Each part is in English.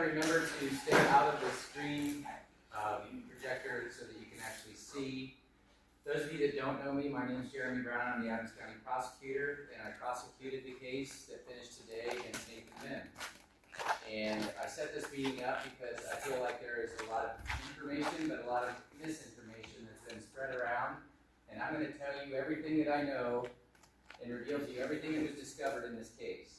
Remember to stay out of the screen projector so that you can actually see. Those of you that don't know me, my name is Jeremy Brown. I'm the Adams County Prosecutor, and I prosecuted the case that finished today against Nathan Mihm. And I set this meeting up because I feel like there is a lot of information, but a lot of misinformation that's been spread around. And I'm going to tell you everything that I know and reveal to you everything that was discovered in this case.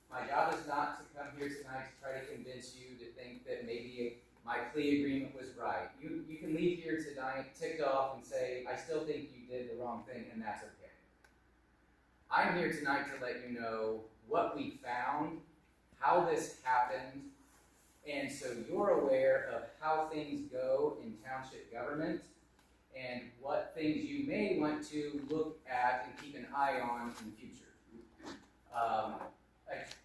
My job is not to come here tonight to try to convince you to think that maybe my plea agreement was right. You can leave here tonight ticked off and say, I still think you did the wrong thing, and that's okay. I'm here tonight to let you know what we found, how this happened, and so you're aware of how things go in township government and what things you may want to look at and keep an eye on in the future.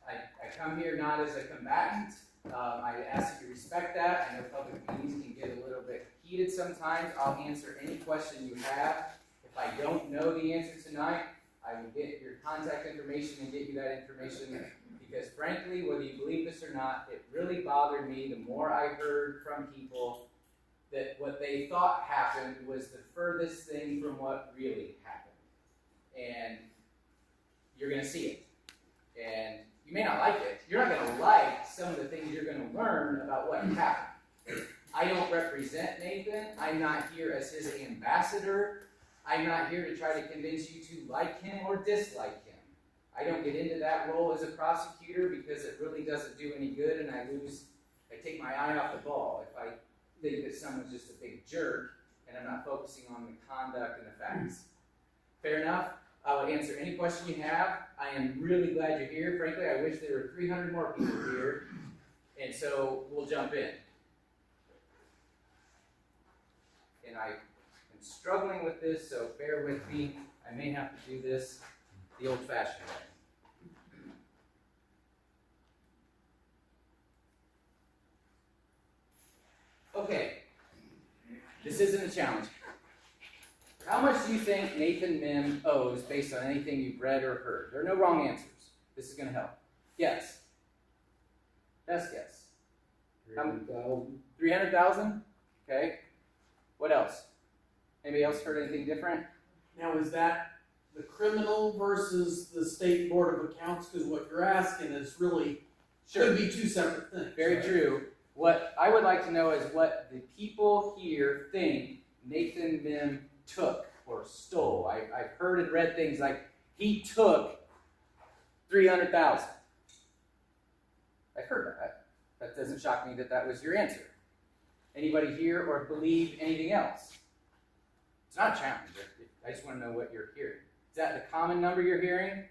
I come here not as a combatant. I ask that you respect that. I know public meetings can get a little bit heated sometimes. I'll answer any question you have. If I don't know the answer tonight, I will get your contact information and get you that information because frankly, whether you believe this or not, it really bothered me the more I heard from people that what they thought happened was the furthest thing from what really happened. And you're going to see it. And you may not like it. You're not going to like some of the things you're going to learn about what happened. I don't represent Nathan. I'm not here as his ambassador. I'm not here to try to convince you to like him or dislike him. I don't get into that role as a prosecutor because it really doesn't do any good and I take my eye off the ball if I think that someone's just a big jerk and I'm not focusing on the conduct and the facts. Fair enough? I will answer any question you have. I am really glad you're here. Frankly, I wish there were 300 more people here. And so we'll jump in. And I am struggling with this, so bear with me. I may have to do this the old-fashioned way. Okay. This isn't a challenge. How much do you think Nathan Mihm owes based on anything you've read or heard? There are no wrong answers. This is going to help. Yes. Best guess. 300,000. 300,000? Okay. What else? Anybody else heard anything different? Now, is that the criminal versus the state board of accounts? Because what you're asking is really could be two separate things. Very right? true. What I would like to know is what the people here think Nathan Mihm took or stole. I've heard and read things like he took 300,000. I've heard that. That doesn't shock me that that was your answer. Anybody here or believe anything else? It's not a challenge. I just want to know what you're hearing. Is that the common number you're hearing?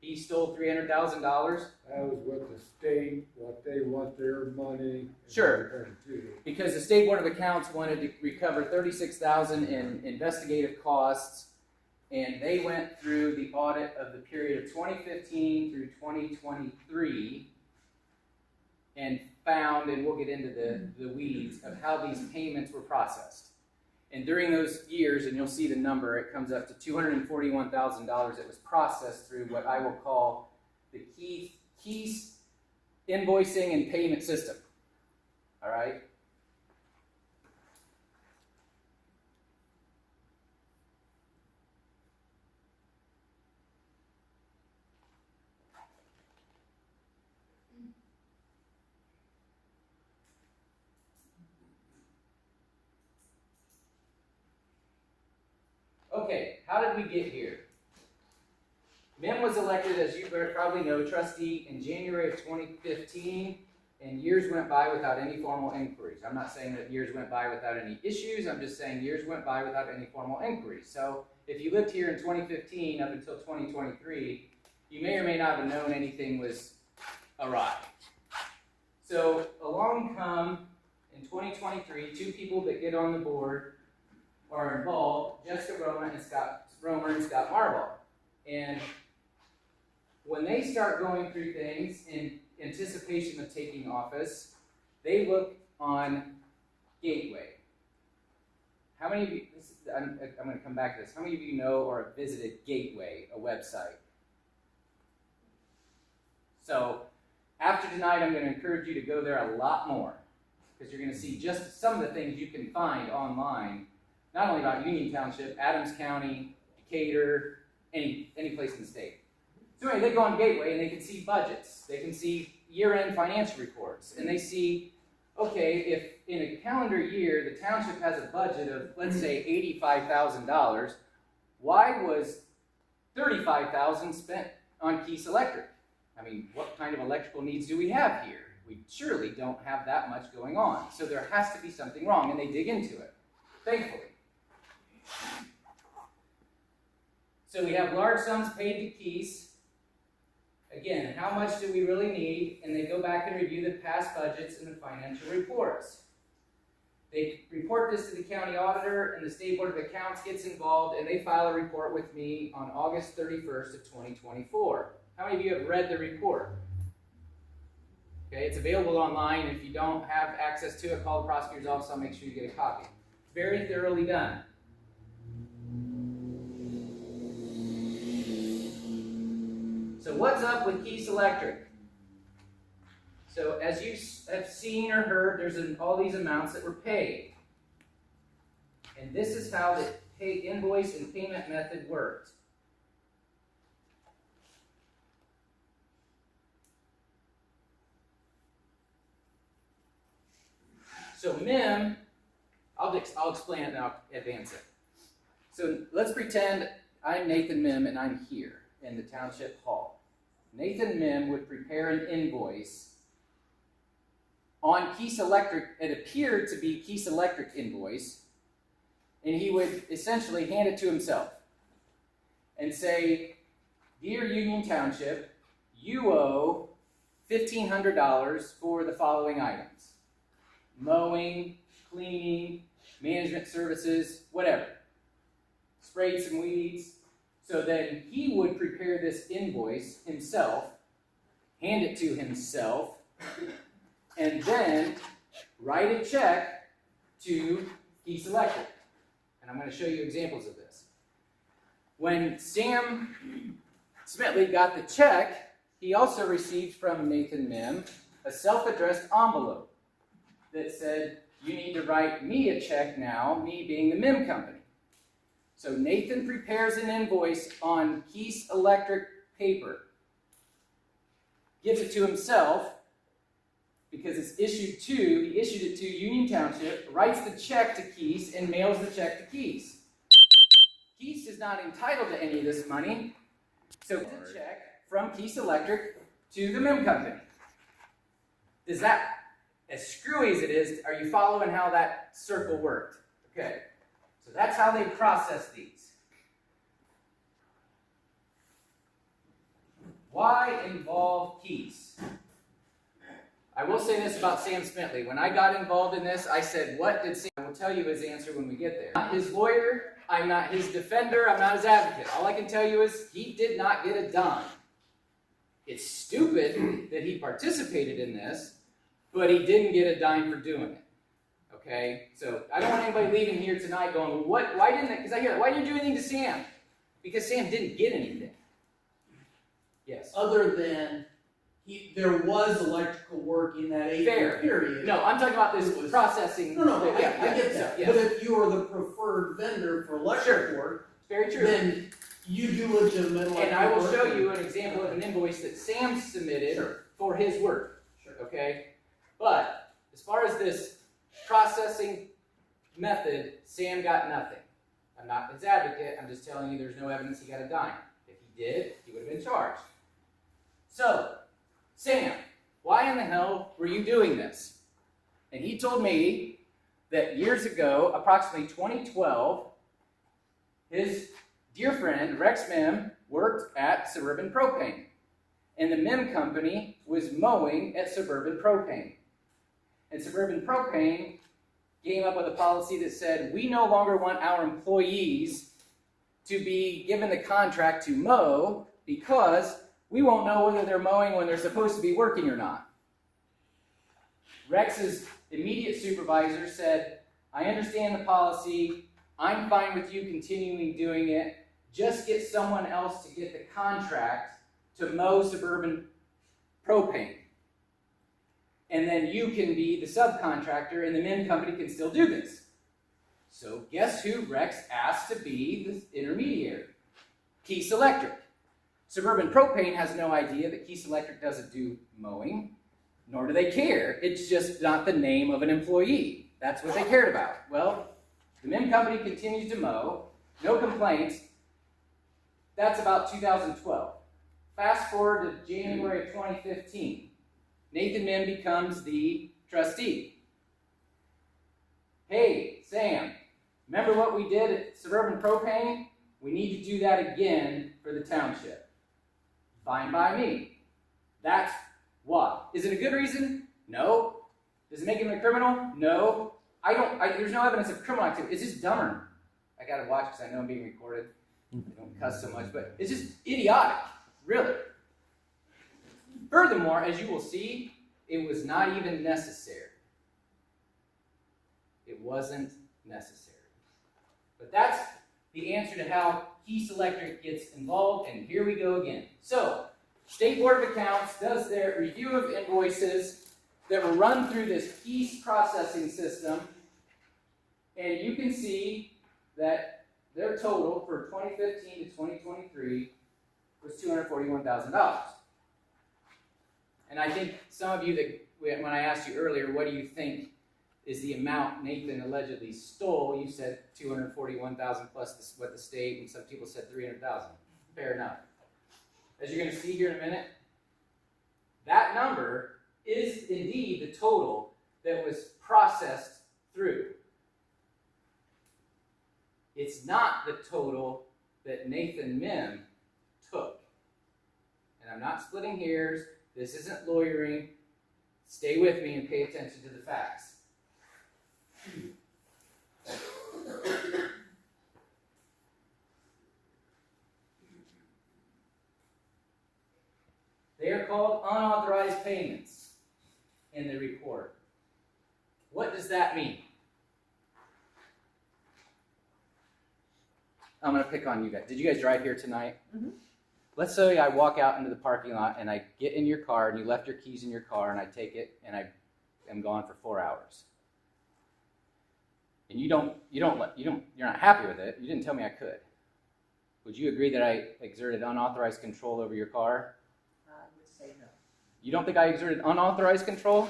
He stole $300,000? That was what the state, what they want their money. Sure. Because the State Board of Accounts wanted to recover $36,000 in investigative costs, and they went through the audit of the period of 2015 through 2023 and found, and we'll get into the weeds, of how these payments were processed. And during those years, and you'll see the number, it comes up to $241,000 that was processed through what I will call the Keys invoicing and payment system. All right? Okay, how did we get here? Mihm was elected, as you probably know, trustee in January of 2015, and years went by without any formal inquiries. I'm not saying that years went by without any issues, I'm just saying years went by without any formal inquiries. So if you lived here in 2015 up until 2023, you may or may not have known anything was awry. So along come, in 2023, two people that get on the board are involved, Jessica Romer and Scott Marble. And when they start going through things in anticipation of taking office, they look on Gateway. How many of you, I'm going to come back to this, how many of you know or have visited Gateway, a website? So After tonight, I'm going to encourage you to go there a lot more, because you're going to see just some of the things you can find online, not only about Union Township, Adams County, Decatur, any place in the state. So anyway, they go on Gateway and they can see budgets. They can see year-end financial reports. And they see, okay, if in a calendar year the township has a budget of, let's say, $85,000, why was $35,000 spent on Keys Electric? I mean, what kind of electrical needs do we have here? We surely don't have that much going on. So there has to be something wrong, and they dig into it, thankfully. So we have large sums paid to Keys. Again, how much do we really need? And they go back and review the past budgets and the financial reports. They report this to the county auditor, and the State Board of Accounts gets involved, and they file a report with me on August 31st of 2024. How many of you have read the report? Okay, it's available online. If you don't have access to it, call the prosecutor's office. I'll make sure you get a copy. Very thoroughly done. So what's up with Keys Electric? So as you have seen or heard, there's all these amounts that were paid. And this is how the invoice and payment method worked. So Mihm, I'll explain it and I'll advance it. So let's pretend I'm Nathan Mihm and I'm here in the Township Hall. Nathan Mihm would prepare an invoice on Keys Electric. It appeared to be Keys Electric invoice, and he would essentially hand it to himself and say, "Dear Union Township, you owe $1,500 for the following items: mowing, cleaning, management services, whatever. Sprayed some weeds." So then he would prepare this invoice himself, hand it to himself, and then write a check to Keys Electric. And I'm going to show you examples of this. When Sam Smitley got the check, he also received from Nathan Mihm a self-addressed envelope that said, "You need to write me a check now," me being the Mihm Company. So Nathan prepares an invoice on Keys Electric paper, gives it to himself because it's issued to, he issued it to Union Township, writes the check to Keys, and mails the check to Keys. Keys is not entitled to any of this money, so it's a check from Keys Electric to the Mihm Company. Is that, as screwy as it is, are you following how that circle worked? Okay. So that's how they process these. Why involve Keys? I will say this about Sam Smitley. When I got involved in this, I said, "What did Sam?" I will tell you his answer when we get there. I'm not his lawyer. I'm not his defender. I'm not his advocate. All I can tell you is he did not get a dime. It's stupid that he participated in this, but he didn't get a dime for doing it. Okay, so I don't want anybody leaving here tonight going, "Well, what? Why didn't?" Because I hear that. Why didn't you do anything to Sam? Because Sam didn't get anything. Yes. Other than there was electrical work in that 8-year period. No, I'm talking about this processing. No, I yeah, get that. Yeah. But if you are the preferred vendor for electric work, It's very true. then you do legitimate electrical work. And I will show you an example of an invoice that Sam submitted for his work. Sure. Okay, but as far as this processing method, Sam got nothing. I'm not his advocate. I'm just telling you there's no evidence he got a dime. If he did, he would have been charged. So, Sam, why in the hell were you doing this? And he told me that years ago, approximately 2012, his dear friend, Rex Mihm, worked at Suburban Propane. And the Mihm Company was mowing at Suburban Propane. And Suburban Propane came up with a policy that said, "We no longer want our employees to be given the contract to mow because we won't know whether they're mowing when they're supposed to be working or not." Rex's immediate supervisor said, "I understand the policy. I'm fine with you continuing doing it. Just get someone else to get the contract to mow Suburban Propane." And then you can be the subcontractor and the Mihm company can still do this. So guess who Rex asked to be the intermediary? Keese Electric. Suburban Propane has no idea that Keese Electric doesn't do mowing, nor do they care. It's just not the name of an employee. That's what they cared about. Well, the Mihm company continues to mow, no complaints. That's about 2012. Fast forward to January of 2015. Nathan Mihm becomes the trustee. Hey, Sam, remember what we did at Suburban Propane? We need to do that again for the township. Fine by me. That's what? Is it a good reason? No. Does it make him a criminal? No. There's no evidence of criminal activity. It's just dumber. I gotta watch because I know I'm being recorded. I don't cuss so much, but it's just idiotic, really. Furthermore, as you will see, it was not even necessary. It wasn't necessary. But that's the answer to how Keese Electric gets involved, and here we go again. So, State Board of Accounts does their review of invoices that were run through this Keese processing system, and you can see that their total for 2015 to 2023 was $241,000. And I think some of you that, when I asked you earlier, what do you think is the amount Nathan allegedly stole, you said $241,000 plus what the state, and some people said $300,000. Fair enough. As you're going to see here in a minute, that number is indeed the total that was processed through. It's not the total that Nathan Mihm took. And I'm not splitting hairs. This isn't lawyering. Stay with me and pay attention to the facts. They are called unauthorized payments in the report. What does that mean? I'm going to pick on you guys. Did you guys drive here tonight? Mm-hmm. Let's say I walk out into the parking lot and I get in your car and you left your keys in your car and I take it and I am gone for 4 hours. And you're not happy with it. You didn't tell me I could. Would you agree that I exerted unauthorized control over your car? I would say no. You don't think I exerted unauthorized control?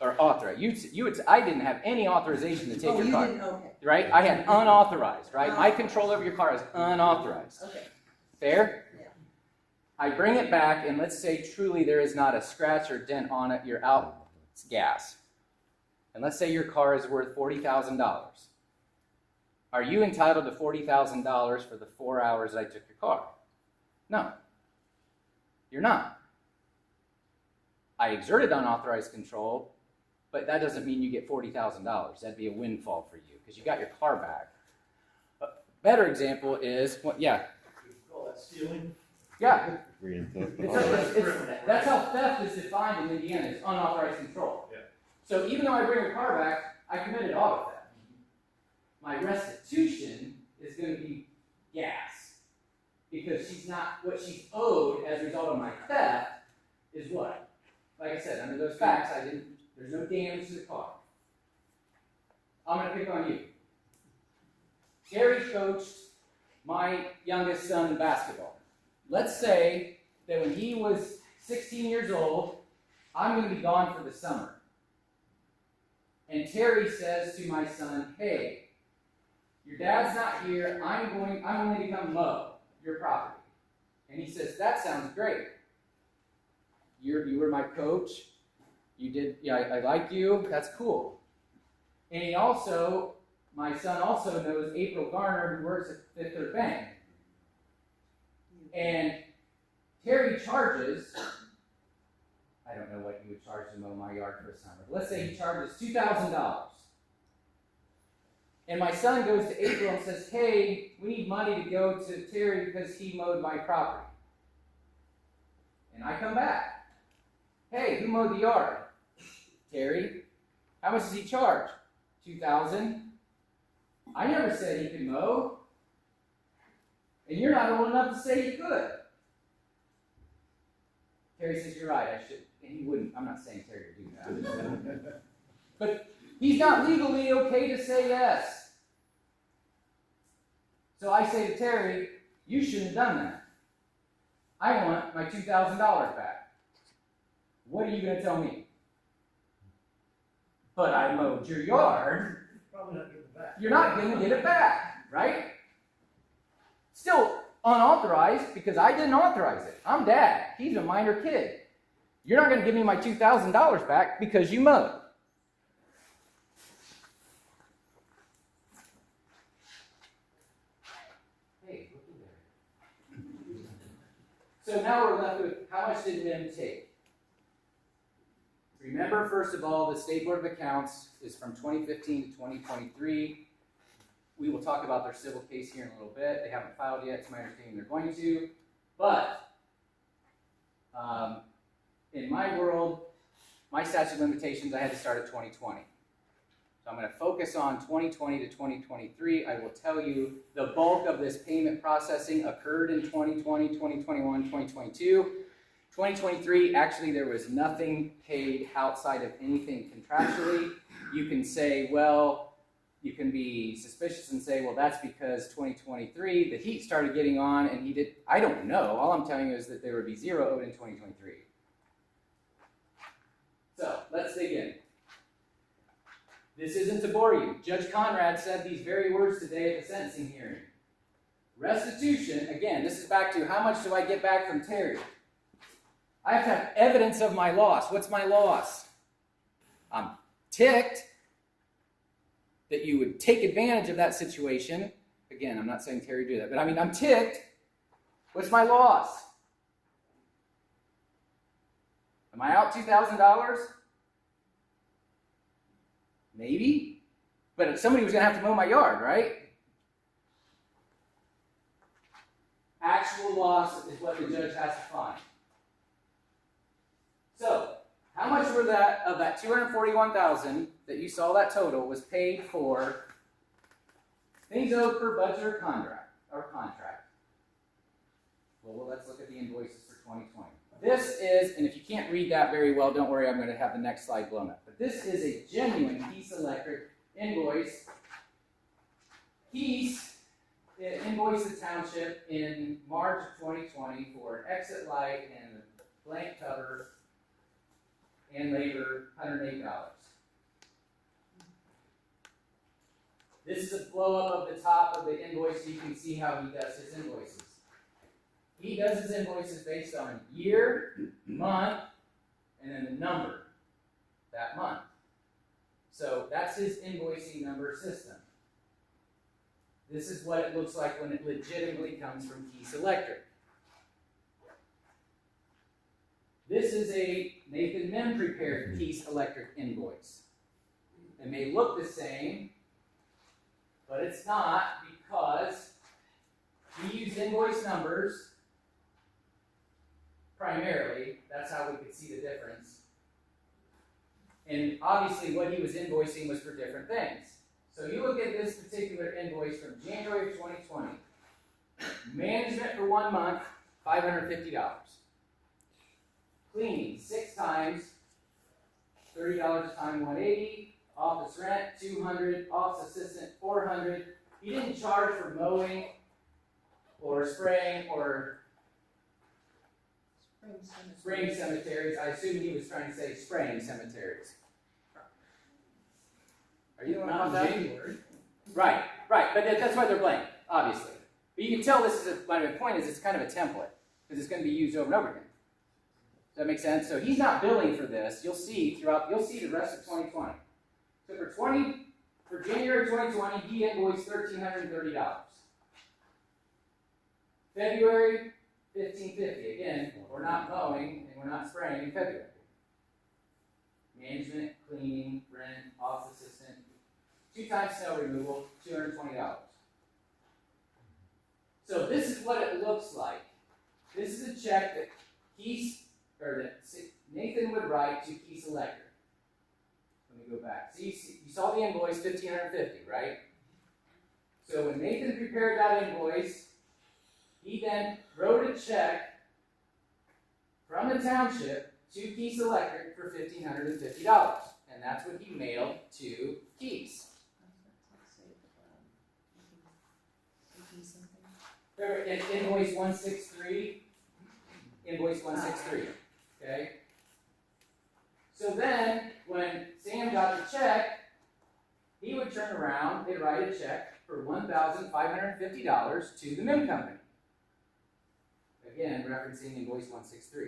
Or authorized? I didn't have any authorization to take your car. Didn't, okay. Right? I had unauthorized, right? My control over your car is unauthorized. Okay. Fair? Yeah. I bring it back, and let's say truly there is not a scratch or dent on it. You're out. It's gas. And let's say your car is worth $40,000. Are you entitled to $40,000 for the 4 hours that I took your car? No. You're not. I exerted unauthorized control, but that doesn't mean you get $40,000. That'd be a windfall for you because you got your car back. A better example is, yeah. Call that stealing? Yeah. That's how theft is defined in Indiana. It's unauthorized control. Yeah. So even though I bring your car back, I committed auto theft. My restitution is going to be gas because what she's owed as a result of my theft is what? Like I said, under those facts, there's no damage to the car. I'm going to pick on you. Terry coached my youngest son in basketball. Let's say that when he was 16 years old, I'm going to be gone for the summer. And Terry says to my son, hey, your dad's not here, I'm only to come mow your property. And he says, that sounds great. You were my coach. I like you. That's cool. And my son also knows April Garner, who works at Fifth Third Bank. And Terry charges, I don't know what he would charge to mow my yard for a summer. Let's say he charges $2,000. And my son goes to April and says, hey, we need money to go to Terry because he mowed my property. And I come back. Hey, who mowed the yard? Terry. How much does he charge? $2,000. I never said he could mow. And you're not old enough to say he could. Terry says, you're right, and he wouldn't, I'm not saying Terry would do that. But he's not legally okay to say yes. So I say to Terry, you shouldn't have done that. I want my $2,000 back. What are you going to tell me? But I mowed your yard. Probably not getting it back. You're not going to get it back, right? Still unauthorized because I didn't authorize it. I'm dad. He's a minor kid. You're not going to give me my $2,000 back because you mowed. Hey, look at there. So now we're left with how much did Mihm take? Remember, first of all, the State Board of Accounts is from 2015 to 2023. We will talk about their civil case here in a little bit. They haven't filed yet. It's my understanding they're going to. But in my world, my statute of limitations, I had to start at 2020. So I'm going to focus on 2020 to 2023. I will tell you the bulk of this payment processing occurred in 2020, 2021, 2022. 2023, actually, there was nothing paid outside of anything contractually. You can say, well, you can be suspicious and say, well, that's because 2023, the heat started getting on and he did. I don't know. All I'm telling you is that there would be zero owed in 2023. So let's dig in. This isn't to bore you. Judge Conrad said these very words today at the sentencing hearing. Restitution, again, this is back to how much do I get back from Terry? I have to have evidence of my loss. What's my loss? I'm ticked that you would take advantage of that situation. Again, I'm not saying Terry do that, but I mean, I'm ticked. What's my loss? Am I out $2,000? Maybe. But somebody was going to have to mow my yard, right? Actual loss is what the judge has to find. So, how much were that of that $241,000 that you saw that total was paid for things owed per budget or contract? Well, let's look at the invoices for 2020. This is, and if you can't read that very well, don't worry, I'm going to have the next slide blown up. But this is a genuine Keys Electric invoice. Keys invoiced the township in March of 2020 for an exit light and a blank cover and labor, $108. This is a blow up of the top of the invoice so you can see how he does his invoices. He does his invoices based on year, month, and then the number that month. So that's his invoicing number system. This is what it looks like when it legitimately comes from Keys Electric. This is a Nathan Mihm prepared Keys Electric invoice. It may look the same, but it's not because he used invoice numbers primarily. That's how we could see the difference. And obviously what he was invoicing was for different things. So you look at this particular invoice from January of 2020. Management for 1 month, $550. Cleaning 6 times, $30 a time, $180. Office rent, $200. Office assistant, $400. He didn't charge for mowing or spraying or spraying cemeteries. I assume he was trying to say spraying cemeteries. Are you the one about that? Right, but that's why they're blank, obviously. But you can tell this is my point is it's kind of a template because it's going to be used over and over again. Does that make sense? So he's not billing for this. You'll see the rest of 2020. So for January 2020, he invoiced $1,330. February, $1,550. Again, we're not mowing and we're not spraying in February. Management, cleaning, rent, office assistant, 2 times snow removal, $220. So this is what it looks like. This is a check that Nathan would write to Keys Electric. Let me go back. So you saw the invoice, $1,550, right? So when Nathan prepared that invoice, he then wrote a check from the township to Keys Electric for $1,550, and that's what he mailed to Keys. Invoice 163, invoice 163, okay? So then, when Sam got the check, he would turn around, they'd write a check for $1,550 to the Mihm Company. Again, referencing invoice 163.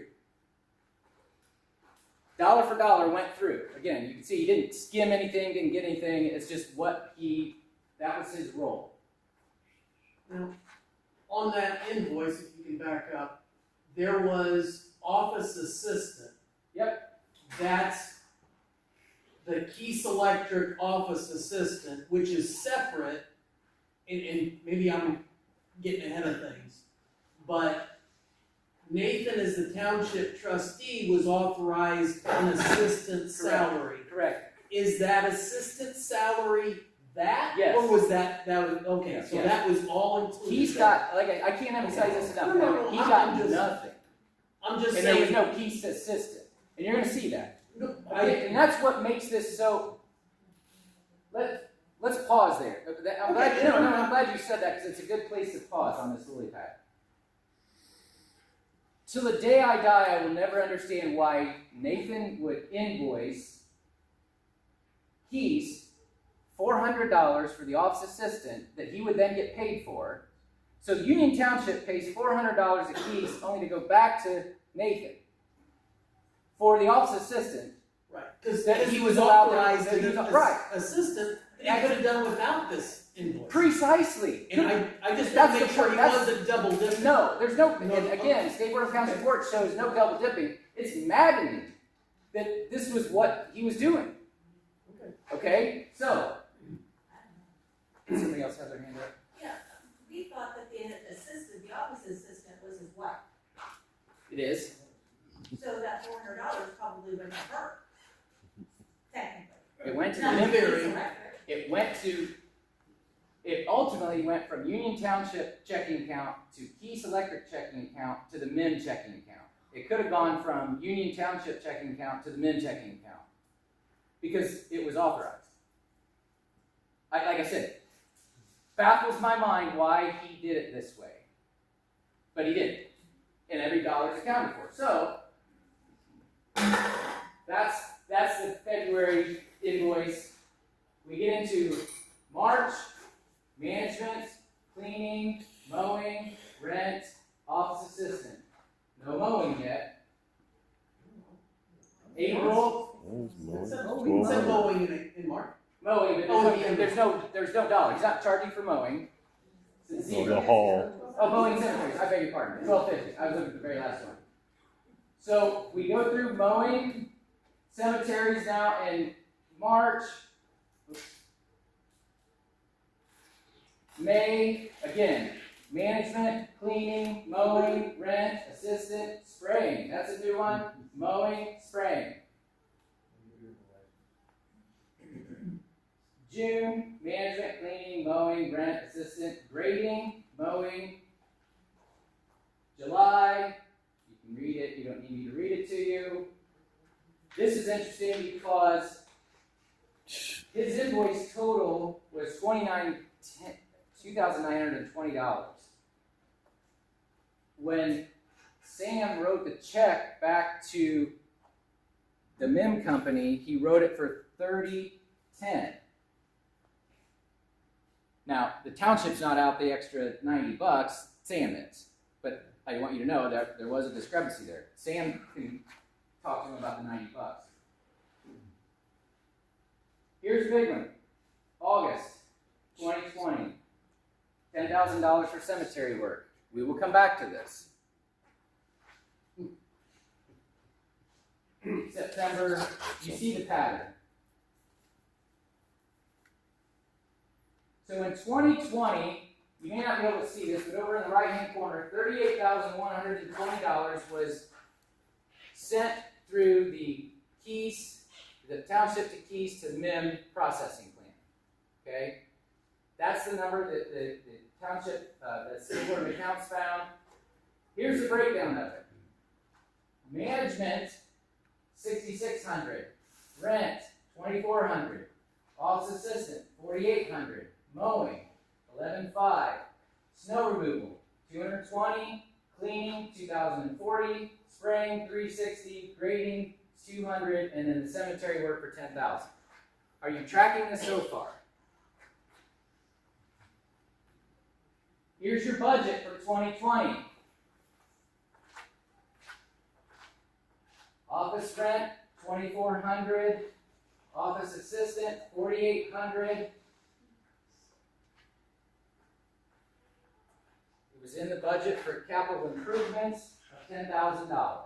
Dollar for dollar went through. Again, you can see he didn't skim anything, didn't get anything, it's just that was his role. Now, on that invoice, if you can back up, there was office assistant. Yep. That's the Keys Electric office assistant, which is separate, and maybe I'm getting ahead of things, but Nathan, as the township trustee, was authorized an assistant salary. Correct. Is that assistant salary that? Yes. Or was that was, okay, Yes. so that was all included. He's got, like, I can't emphasize this enough, No, he got I'm just- nothing. I'm just And there was saying. no Keys assistant. And you're going to see that. No, And that's what makes this so. Let's pause there. I'm glad you said that because it's a good place to pause on this lily pad. Till the day I die, I will never understand why Nathan would invoice Keys $400 for the office assistant that he would then get paid for. So Union Township pays $400 a Keys only to go back to Nathan for the office assistant. Right, because That he was authorized allowed to- as an right. assistant, he could have done without this invoice. Precisely. And I just That's want to make the sure point. he wasn't double dipping. No, there's no, No, and again, State Board of Accounts report shows no double dipping. It's maddening that this was what he was doing. Okay? So, somebody else has their hand up? Yeah, we thought that the assistant, the office assistant was his wife, It is. so that $400 probably went to her. Technically. It went to Not the to very- Keys Electric. it ultimately went from Union Township checking account to Keys Electric checking account to the Mihm checking account. It could have gone from Union Township checking account to the Mihm checking account because it was authorized. Like I said, baffles my mind why he did it this way, but he did, and every dollar is accounted for. So that's the February invoice. We get into March. Management, cleaning, mowing, rent, office assistant. No mowing yet. April, It said mowing in March. mowing, but there's no dollar. He's not charging for mowing. It's zero. The hall. Oh, mowing cemeteries, I beg your pardon, $12.50, I was looking at the very last one. So, we go through mowing cemeteries now in March. May, again, management, cleaning, mowing, rent, assistant, spraying. That's a new one. Mowing, spraying. June, management, cleaning, mowing, rent, assistant, grading, mowing. July, you can read it, you don't need me to read it to you. This is interesting because his invoice total was $2,920. When Sam wrote the check back to the Mihm Company, he wrote it for $30.10. Now, the township's not out the extra $90, Sam is. But I want you to know that there was a discrepancy there. Sam can talk to him about the $90. Here's a big one. August 2020. $10,000 for cemetery work. We will come back to this. September, you see the pattern. So in 2020, you may not be able to see this, but over in the right-hand corner, $38,120 was sent through the Keys, the Township to Keys to Mihm processing plant. Okay? That's the number that the Township, that State Board of Accounts found. Here's the breakdown of it. Management $6,600. Rent, $2,400. Office assistant, $4,800. Mowing, $11,500. Snow removal, $220. Cleaning, $2,040. Spraying, $360. Grading, $200. And then the cemetery work for $10,000. Are you tracking this so far? Here's your budget for 2020. Office rent, $2,400. Office assistant, $4,800. It was in the budget for capital improvements of $10,000.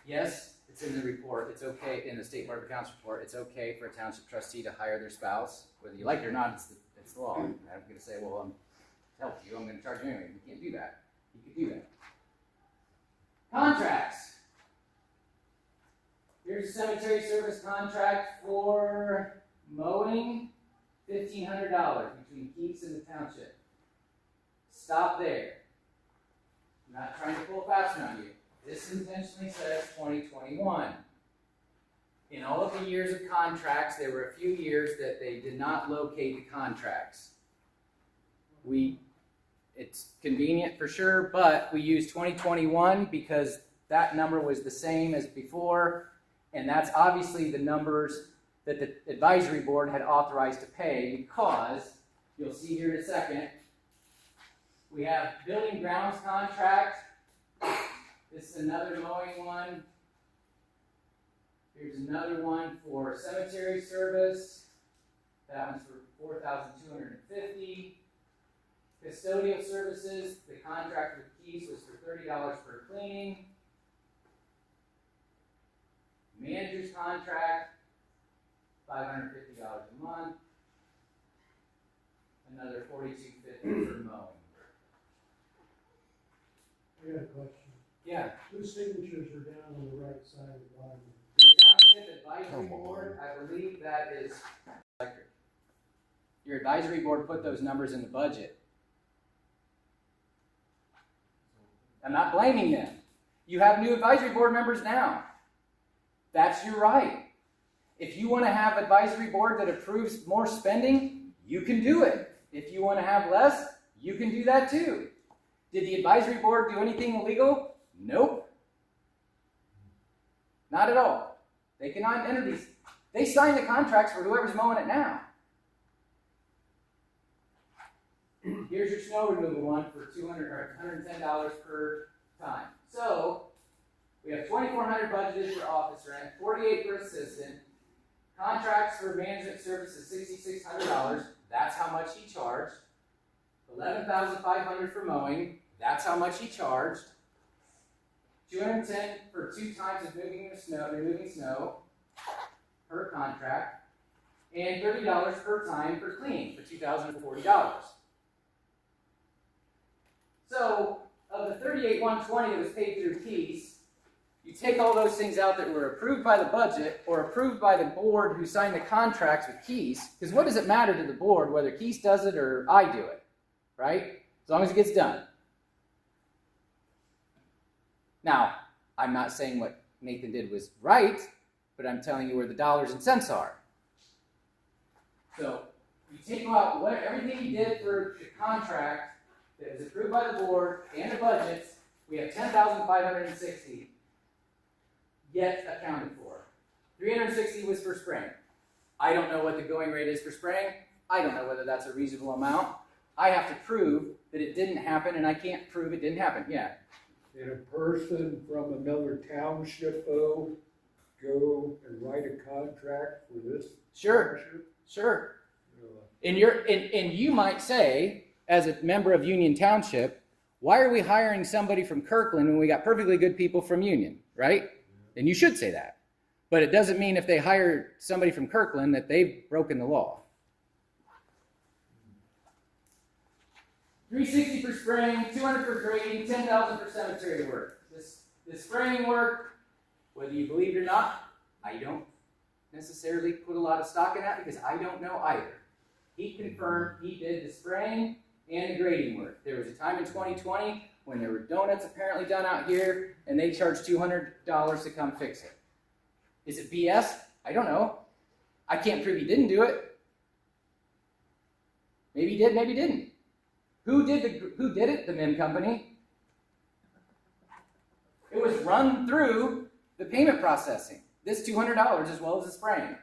Yes, it's in the report. It's okay in the State Board of Accounts report. It's okay for a township trustee to hire their spouse, whether you like it or not. It's the law. I'm going to say, well, I'm help you. I'm going to charge you anyway. You can't do that. You can do that. Contracts. Here's a cemetery service contract for mowing, $1,500 between Keats and the township. Stop there. I'm not trying to pull fast on you. This intentionally says 2021. In all of the years of contracts, there were a few years that they did not locate the contracts. It's convenient for sure, but we use 2021 because that number was the same as before, and that's obviously the numbers that the advisory board had authorized to pay because, you'll see here in a second, we have building grounds contract. This is another mowing one. Here's another one for cemetery service. That one's for $4,250. Custodial services, the contract with Keys was for $30 per cleaning. Manager's contract, $550 a month. Another $42.50 for mowing. I got a question. Yeah. Whose signatures are down on the right side of the bottom? The Township Advisory Board, I believe that is electric. Your advisory board put those numbers in the budget. I'm not blaming them. You have new advisory board members now. That's your right. If you want to have advisory board that approves more spending, you can do it. If you want to have less, you can do that too. Did the advisory board do anything illegal? Nope. Not at all. They cannot enter these. They sign the contracts for whoever's mowing it now. Here's your snow removal one for $110 per time. So we have $2,400 budgeted for office rent, $48 for assistant. Contracts for management services, $6,600. That's how much he charged. $11,500 for mowing. That's how much he charged. $210 for 2 times of removing snow per contract, and $30 per time for cleaning for $2,040. So, of the $38,120 that was paid through Keys, you take all those things out that were approved by the budget or approved by the board who signed the contracts with Keys, because what does it matter to the board whether Keys does it or I do it, right? As long as it gets done. Now, I'm not saying what Nathan did was right, but I'm telling you where the dollars and cents are. So, you take out everything he did for the contract that was approved by the board and the budgets, we have $10,560 yet accounted for. $360 was for spraying. I don't know what the going rate is for spraying. I don't know whether that's a reasonable amount. I have to prove that it didn't happen, and I can't prove it didn't happen. Yeah. Can a person from another township, though, go and write a contract for this? Sure. township? Sure. And you might say, as a member of Union Township, why are we hiring somebody from Kirkland when we got perfectly good people from Union, right? And you should say that. But it doesn't mean if they hire somebody from Kirkland that they've broken the law. $360 for spraying, $200 for grading, $10,000 for cemetery work. This spraying work, whether you believe it or not, I don't necessarily put a lot of stock in that because I don't know either. he confirmed he did the spraying and the grading work. There was a time in 2020 when there were donuts apparently done out here, and they charged $200 to come fix it. Is it BS? I don't know. I can't prove he didn't do it. Maybe he did, maybe he didn't. Who did it? The Mihm company. It was run through the payment processing. This $200 as well as the spraying.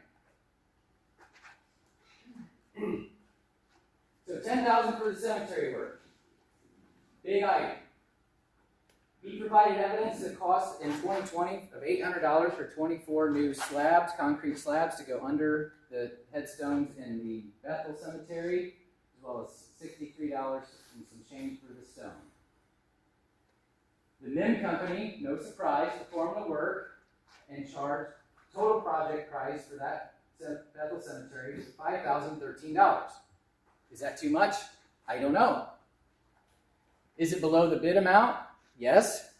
So $10,000 for the cemetery work. Big item. He provided evidence of the cost in 2020 of $800 for 24 new slabs, concrete slabs, to go under the headstones in the Bethel Cemetery, as well as $63 and some change for the stone. The Mihm company, no surprise, performed the work and charged total project price for that Bethel Cemetery was $5,013. Is that too much? I don't know. Is it below the bid amount? Yes.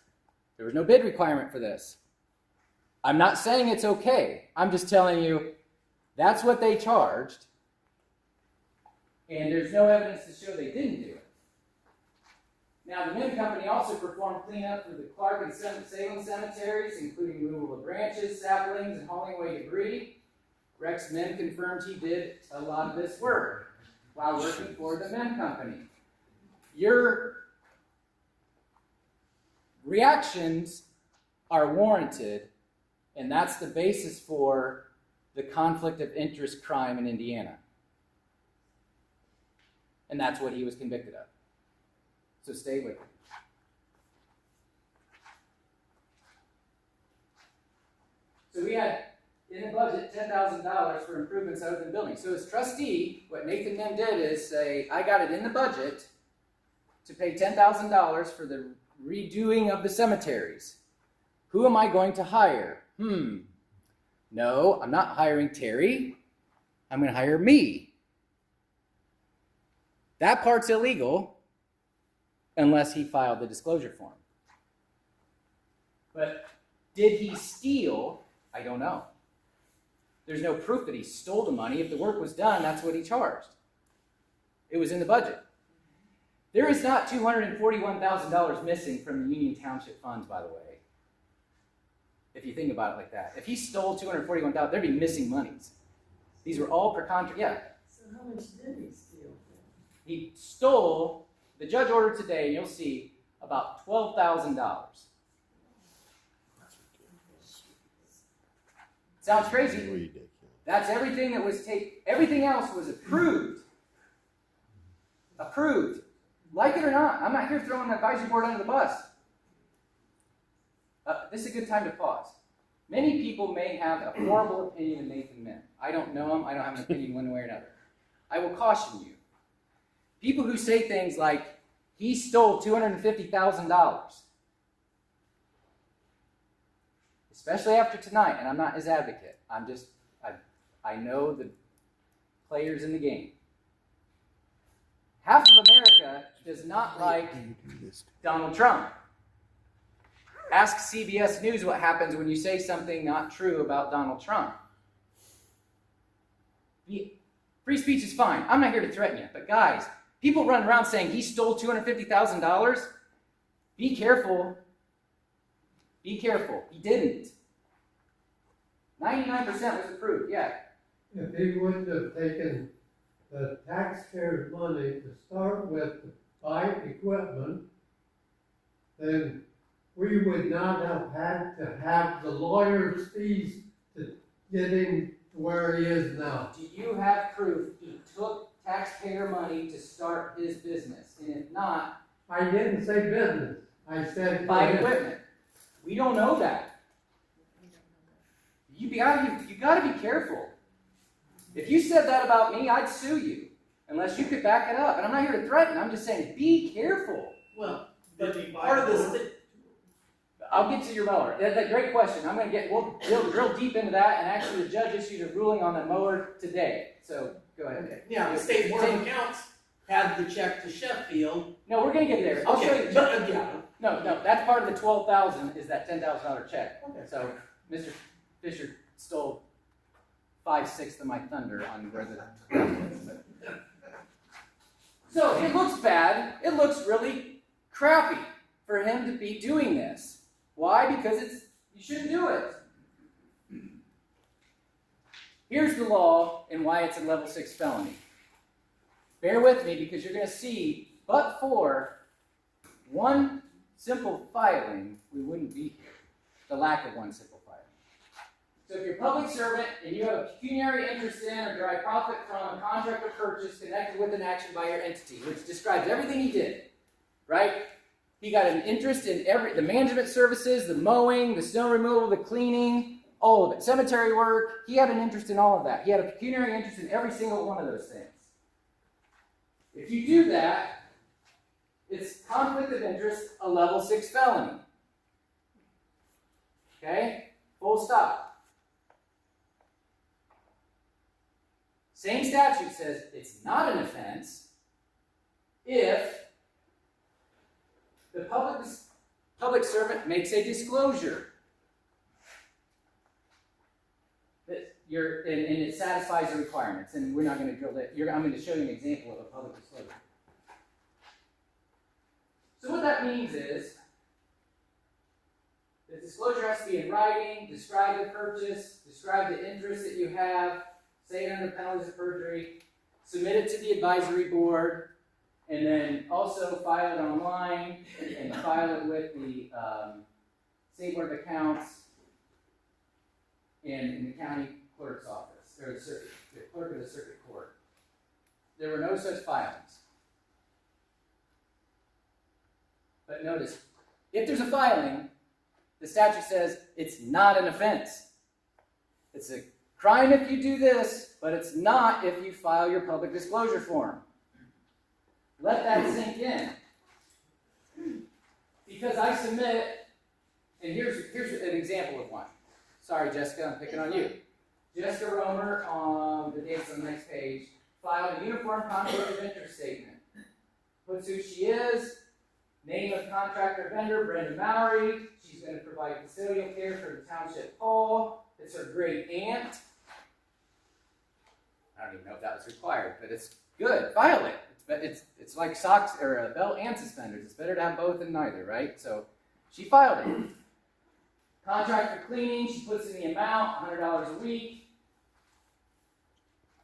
There was no bid requirement for this. I'm not saying it's okay. I'm just telling you that's what they charged, and there's no evidence to show they didn't do it. Now, the Mihm company also performed cleanup for the Clark and Salem cemeteries, including removal of branches, saplings, and hauling away debris. Rex Mihm confirmed he did a lot of this work while working for the Mihm company. Your reactions are warranted, and that's the basis for the conflict of interest crime in Indiana. And that's what he was convicted of. So stay with me. So we had in the budget $10,000 for improvements out of the building. So as trustee, what Nathan Mihm did is say, I got it in the budget to pay $10,000 for the redoing of the cemeteries. Who am I going to hire? No, I'm not hiring Terry. I'm going to hire me. That part's illegal unless he filed the disclosure form. But did he steal? I don't know. There's no proof that he stole the money. If the work was done, that's what he charged. It was in the budget. There is not $241,000 missing from the Union Township funds, by the way. If you think about it like that. If he stole $241,000, there'd be missing monies. These were all per contract. Yeah. So how much did he steal? He stole, the judge ordered today, and you'll see, about $12,000. Sounds crazy. That's everything that was taken. Everything else was approved. Approved. Like it or not, I'm not here throwing the advisory board under the bus. This is a good time to pause. Many people may have a horrible opinion of Nathan Mihm. I don't know him. I don't have an opinion one way or another. I will caution you. People who say things like, he stole $250,000, especially after tonight, and I'm not his advocate. I know the players in the game. Half of America does not like Donald Trump. Ask CBS News what happens when you say something not true about Donald Trump. Free speech is fine. I'm not here to threaten you. But guys, people run around saying he stole $250,000. Be careful. Be careful. He didn't. 99% was approved, yeah. If he wouldn't have taken the taxpayers' money to start with to buy equipment, then we would not have had to have the lawyer's fees to get him to where he is now. Do you have proof he took taxpayer money to start his business? And if not, I didn't say business. I said buy equipment. We don't know that. You gotta be careful. If you said that about me, I'd sue you. Unless you could back it up. And I'm not here to threaten. I'm just saying, be careful. Well, but part of this, I'll get to your mower. That's a great question. We'll drill deep into that, and actually the judge issued a ruling on the mower today. So, go ahead. Okay. yeah, the state board of accounts had the check to Sheffield. No, we're gonna get there. I'll show you the but check. again, No, that's part of the $12,000 is that $10,000 check. Okay. So, Mr. Fisher stole 5/6 of my thunder on where the So it looks bad. It looks really crappy for him to be doing this. Why? Because you shouldn't do it. Here's the law and why it's a level 6 felony. Bear with me because you're going to see, but for one simple filing, we wouldn't be here. The lack of one simple filing. So if you're a public servant and you have a pecuniary interest in or derive profit from a contract or purchase connected with an action by your entity, which describes everything he did, right? He got an interest in the management services, the mowing, the snow removal, the cleaning, all of it. Cemetery work, he had an interest in all of that. He had a pecuniary interest in every single one of those things. If you do that, it's conflict of interest, a level 6 felony. Okay? Full stop. Same statute says it's not an offense if the public servant makes a disclosure that and it satisfies the requirements. And we're not going to drill that. I'm going to show you an example of a public disclosure. So what that means is the disclosure has to be in writing, describe the purchase, describe the interest that you have, say it under penalties of perjury, submit it to the advisory board, and then also file it online and file it with the State Board of Accounts and in the county clerk's office, or the clerk of the circuit court. There were no such filings. But notice, if there's a filing, the statute says it's not an offense. It's a crime if you do this, but it's not if you file your public disclosure form. Let that sink in. Because I submit, and here's an example of one. Sorry, Jessica, I'm picking on you. Jessica Romer, the date's on the next page, filed a uniform conflict of interest statement. Puts who she is, name of contractor vendor, Brenda Mallory. She's going to provide custodial care for the Township Hall. It's her great aunt. I don't even know if that was required, but it's good. File it. It's like socks or a belt and suspenders. It's better to have both than neither, right? So she filed it. Contract for cleaning, she puts in the amount, $100 a week.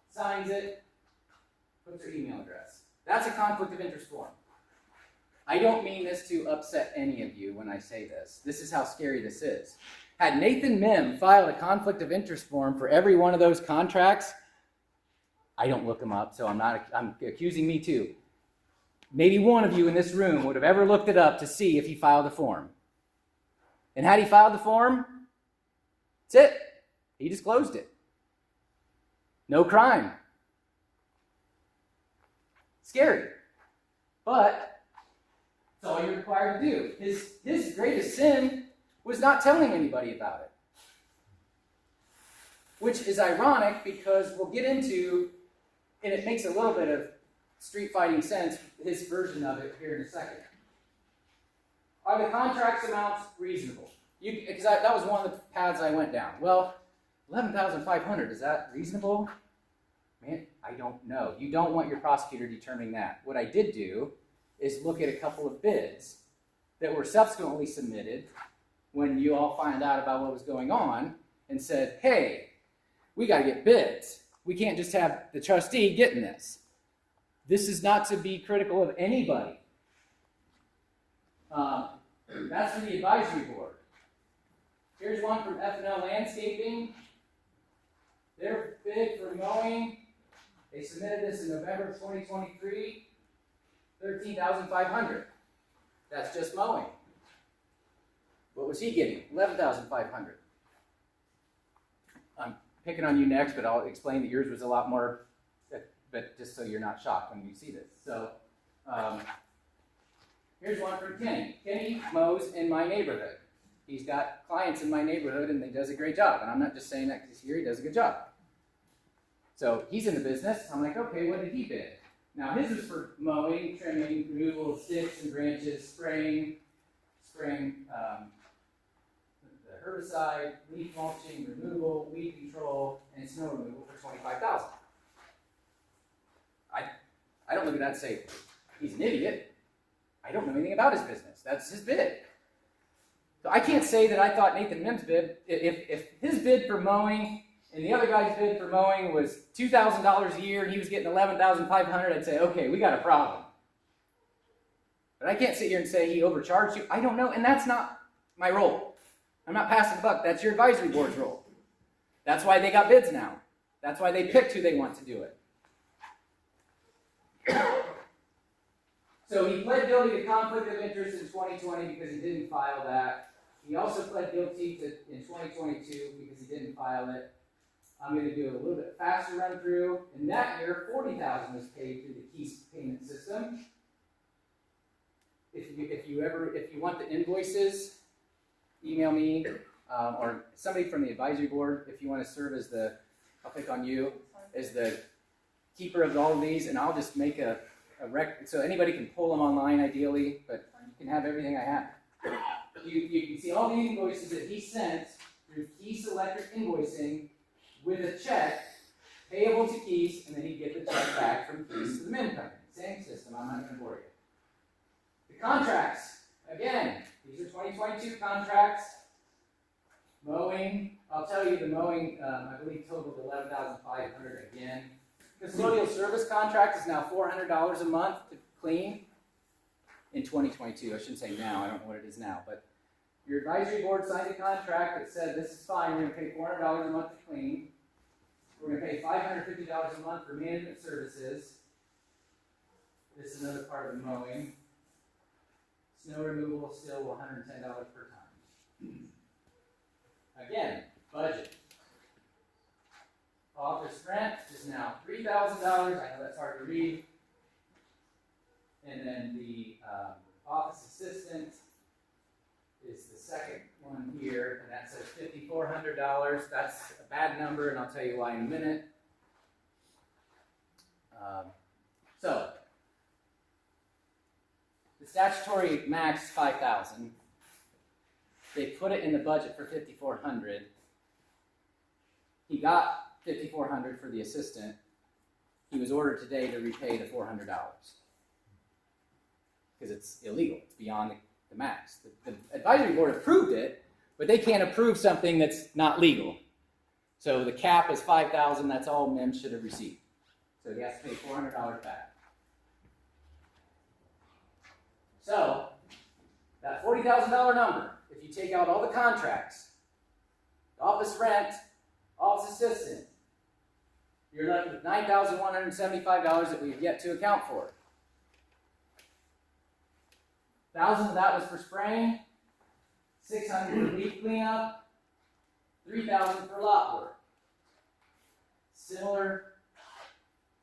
Signs it, puts her email address. That's a conflict of interest form. I don't mean this to upset any of you when I say this. This is how scary this is. Had Nathan Mihm filed a conflict of interest form for every one of those contracts, I don't look them up, so I'm accusing me too. Maybe one of you in this room would have ever looked it up to see if he filed a form. And had he filed the form, that's it. He disclosed it. No crime. Scary. But that's all you're required to do. His greatest sin was not telling anybody about it. Which is ironic because we'll get into, and it makes a little bit of street fighting sense, his version of it here in a second. Are the contracts amounts reasonable? Because that was one of the paths I went down. Well, $11,500, is that reasonable? Man, I don't know. You don't want your prosecutor determining that. What I did do is look at a couple of bids that were subsequently submitted when you all found out about what was going on and said, hey, we got to get bids. We can't just have the trustee getting this. This is not to be critical of anybody. That's for the advisory board. Here's one from F&L Landscaping. Their bid for mowing, they submitted this in November 2023, $13,500. That's just mowing. What was he getting? $11,500. I'm picking on you next, but I'll explain that yours was a lot more, but just so you're not shocked when you see this. So, here's one from Kenny. Kenny mows in my neighborhood. He's got clients in my neighborhood and he does a great job. And I'm not just saying that because he's here, he does a good job. So he's in the business. I'm like, okay, what did he bid? Now his was for mowing, trimming, removal of sticks and branches, spraying the herbicide, leaf mulching, removal, weed control, and snow removal for $25,000. I don't look at that and say, he's an idiot. I don't know anything about his business. That's his bid. So I can't say that I thought Nathan Mihm's bid, if his bid for mowing and the other guy's bid for mowing was $2,000 a year and he was getting $11,500, I'd say, okay, we got a problem. But I can't sit here and say he overcharged you. I don't know, and that's not my role. I'm not passing the buck. That's your advisory board's role. That's why they got bids now. That's why they picked who they want to do it. So he pled guilty to conflict of interest in 2020 because he didn't file that. He also pled guilty in 2022 because he didn't file it. I'm going to do a little bit faster run through. In that year, $40,000 was paid through the Keys payment system. If you want the invoices, email me or somebody from the advisory board. If you want to serve as I'll pick on you as the keeper of all of these, and I'll just make a record so anybody can pull them online ideally, but you can have everything I have. You can see all the invoices that he sent through Keys Electric Invoicing with a check payable to Keys, and then he'd get the check back from Keys to the Mihm Company. Same system, I'm not going to bore you. The contracts, again, these are 2022 contracts. Mowing, I'll tell you the mowing, I believe totaled $11,500 again. Custodial service contract is now $400 a month to clean in 2022. I shouldn't say now, I don't know what it is now, but your advisory board signed a contract that said this is fine, we're going to pay $400 a month to clean. We're going to pay $550 a month for management services. This is another part of the mowing. Snow removal still $110 per ton. Again, budget. Office rent is now $3,000. I know that's hard to read. And then the office assistant is the second one here, and that says $5,400. That's a bad number, and I'll tell you why in a minute. So the statutory max is $5,000. They put it in the budget for $5,400. He got $5,400 for the assistant. He was ordered today to repay the $400 because it's illegal. It's beyond the max. The advisory board approved it, but they can't approve something that's not legal. So the cap is $5,000. That's all Mihm should have received. So he has to pay $400 back. So that $40,000 number, if you take out all the contracts, the office rent, office assistant, you're left with $9,175 that we've yet to account for. $1,000 of that was for spraying, $600 for leaf cleanup, $3,000 for lot work. Similar,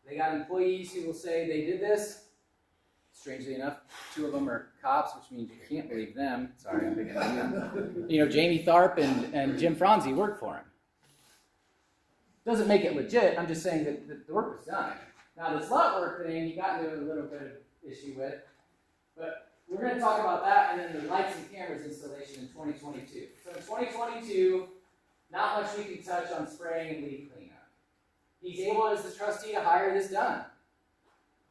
they got employees who will say they did this. Strangely enough, 2 of them are cops, which means you can't believe them. Sorry, I'm picking on you. You know, Jamie Tharp and Jim Franzi worked for him. Doesn't make it legit. I'm just saying that the work was done. Now, this lot work thing, you got into a little bit of issue with, but we're going to talk about that and then the lights and cameras installation in 2022. So in 2022, not much we can touch on spraying and leaf cleanup. He's able, as the trustee, to hire this done.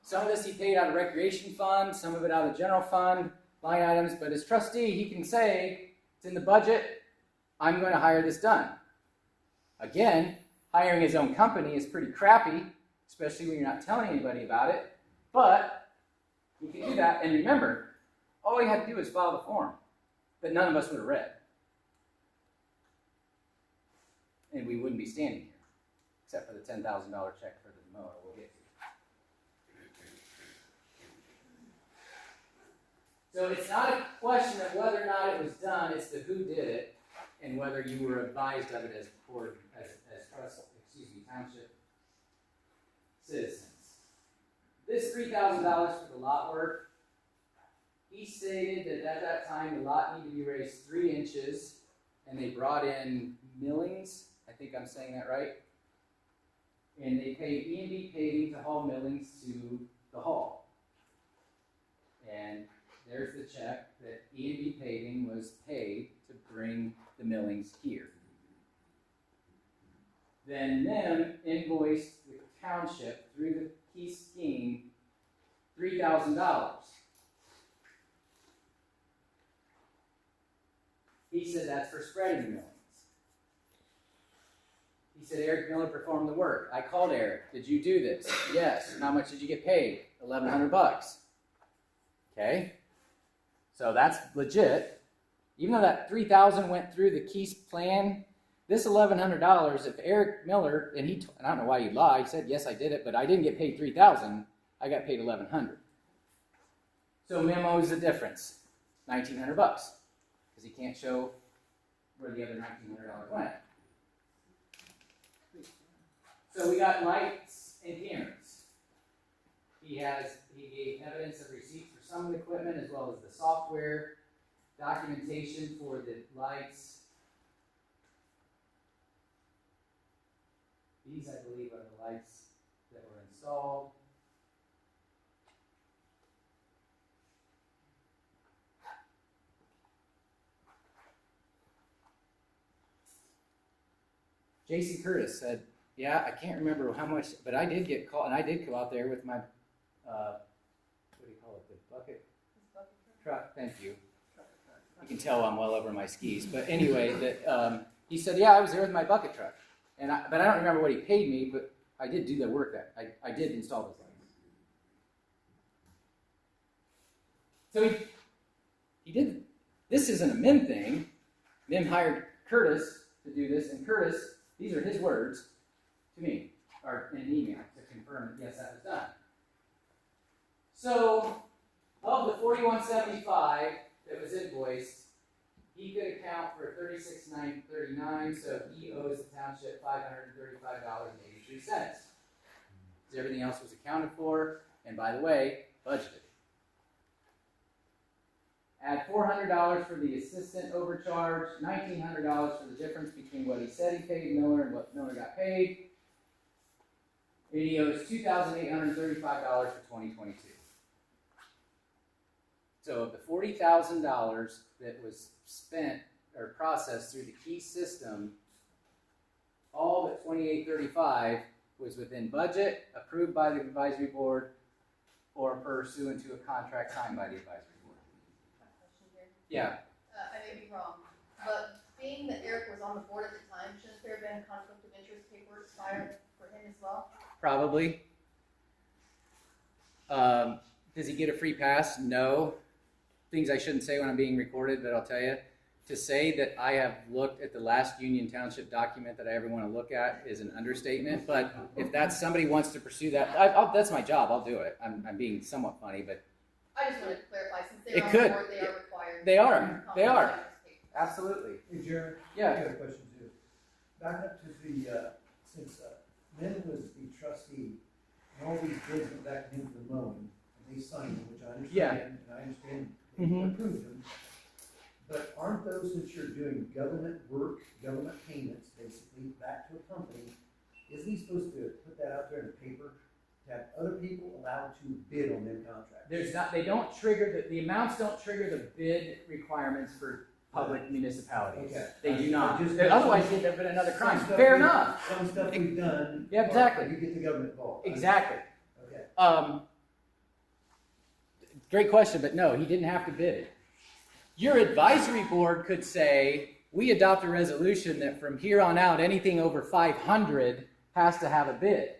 Some of this he paid out of recreation fund, some of it out of the general fund, line items, but as trustee, he can say, it's in the budget, I'm going to hire this done. Again, hiring his own company is pretty crappy, especially when you're not telling anybody about it, but he can do that. And remember, all he had to do was file the form that none of us would have read. And we wouldn't be standing here, except for the $10,000 check for the mower we'll get to. So it's not a question of whether or not it was done, it's the who did it, and whether you were advised of it as board, as township citizens. This $3,000 for the lot work, he stated that at that time the lot needed to be raised 3 inches, and they brought in millings, I think I'm saying that right, and they paid E&B paving to haul millings to the hall. And there's the check that E&B paving was paid to bring the millings here. Then Mihm invoiced the township through the key scheme $3,000. He said that's for spreading the millings. He said Eric Miller performed the work. I called Eric. Did you do this? Yes. How much did you get paid? $1,100. Okay. So that's legit. Even though that $3,000 went through the Keys plan, this $1,100, if Eric Miller, and I don't know why he lied, he said, yes, I did it, but I didn't get paid $3,000. I got paid $1,100. So Mihm owes the difference, $1,900, because he can't show where the other $1,900 went. So we got lights and cameras. He gave evidence of receipts for some of the equipment as well as the software, documentation for the lights. These, I believe, are the lights that were installed. Jason Curtis said, yeah, I can't remember how much, but I did get called, and I did go out there with my, what do you call it, the bucket truck? Thank you. You can tell I'm well over my skis. But anyway, he said, yeah, I was there with my bucket truck. But I don't remember what he paid me, but I did do the work that I did install those lights. So he did, this isn't a Mihm thing. Mihm hired Curtis to do this, and Curtis, these are his words to me, or in an email to confirm that yes, that was done. So, of the $41.75 that was invoiced, he could account for $36,939, so he owes the township $535.83. Everything else was accounted for, and by the way, budgeted. Add $400 for the assistant overcharge, $1,900 for the difference between what he said he paid Miller and what Miller got paid. And he owes $2,835 for 2022. So of the $40,000 that was spent or processed through the key system, all but $2,835 was within budget, approved by the advisory board, or pursuant to a contract signed by the advisory board. Question here. Yeah. I may be wrong, but being that Eric was on the board at the time, shouldn't there have been conflict of interest paperwork filed for him as well? Probably. Does he get a free pass? No. Things I shouldn't say when I'm being recorded, but I'll tell you. To say that I have looked at the last Union Township document that I ever want to look at is an understatement. But if that's somebody wants to pursue that, that's my job. I'll do it. I'm being somewhat funny, but I just wanted to clarify, since It they're on could. the board, they are required. they are. conflict They of are. interest paperwork. Absolutely. Hey, Jared. I Yeah. got a question too. Back up to the, since Mihm was the trustee, and all these bids went back to him for mowing, and they signed them, which I understand, Yeah. and I understand they Mhm. approved them. But aren't those, since you're doing government work, government payments, basically, back to a company, isn't he supposed to put that out there in the paper to have other people allowed to bid on their contracts? They don't trigger, the amounts don't trigger the bid requirements for public municipalities. Okay. They do not. Just- Otherwise, there'd have been another crime. Some stuff Fair we- enough. Some stuff we've done. Yeah, exactly. You get the government involved. Exactly. Okay. Great question, but no, he didn't have to bid it. Your advisory board could say, we adopt a resolution that from here on out, anything over 500 has to have a bid.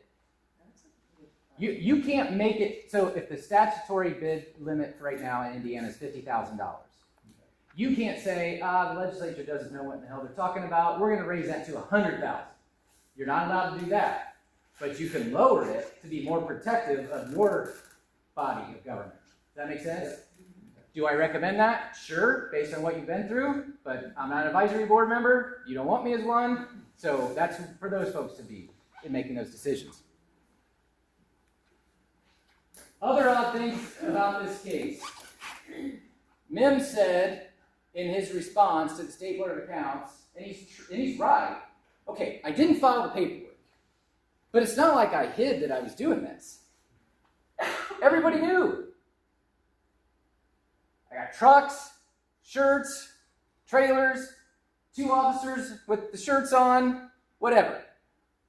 You can't make it, so if the statutory bid limit right now in Indiana is $50,000, you can't say, the legislature doesn't know what the hell they're talking about, we're gonna raise that to 100,000. You're not allowed to do that, but you can lower it to be more protective of your body of government. Does that make sense? Do I recommend that? Sure, based on what you've been through, but I'm not an advisory board member, you don't want me as one, so that's for those folks to be in making those decisions. Other odd things about this case. Mihm said in his response to the State Board of Accounts, and he's right, okay, I didn't file the paperwork, but it's not like I hid that I was doing this. Everybody knew. I got trucks, shirts, trailers, 2 officers with the shirts on, whatever.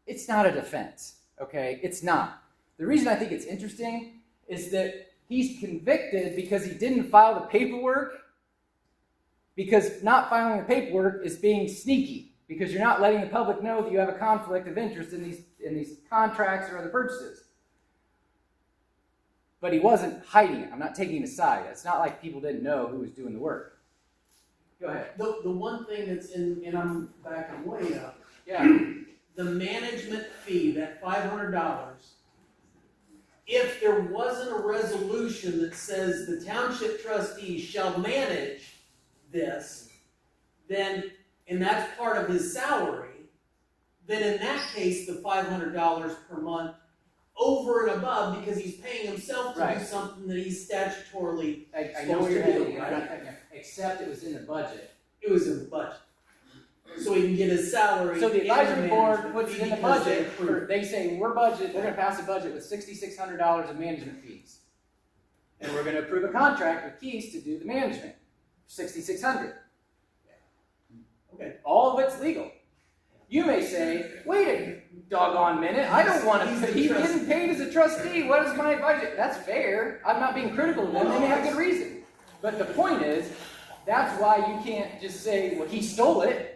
It's not a defense, okay? It's not. The reason I think it's interesting is that he's convicted because he didn't file the paperwork, because not filing the paperwork is being sneaky, because you're not letting the public know that you have a conflict of interest in these contracts or other purchases. But he wasn't hiding it. I'm not taking a side. It's not like people didn't know who was doing the work. Go ahead. The one thing that's in, and I'm backing way up, Yeah. the management fee, that $500, if there wasn't a resolution that says the township trustees shall manage this, then, and that's part of his salary, then in that case, the $500 per month over and above, because he's paying himself to Right. do something that he's statutorily I know where supposed you're to heading, do, right? right? Except it was in the budget. It was in the budget. So he can get his salary. So the and advisory board management puts fee it in the because they budget, approved. they say, we're gonna pass a budget with $6,600 of management fees. And we're gonna approve a contract with Keys to do the management, $6,600. Okay. All of it's legal. You may say, wait a doggone minute, I don't want He's to, the he trustee. getting paid as a trustee, what is my budget? That's fair, I'm not being critical of them, they may have good reason. But the point is, that's why you can't just say, well, he stole it.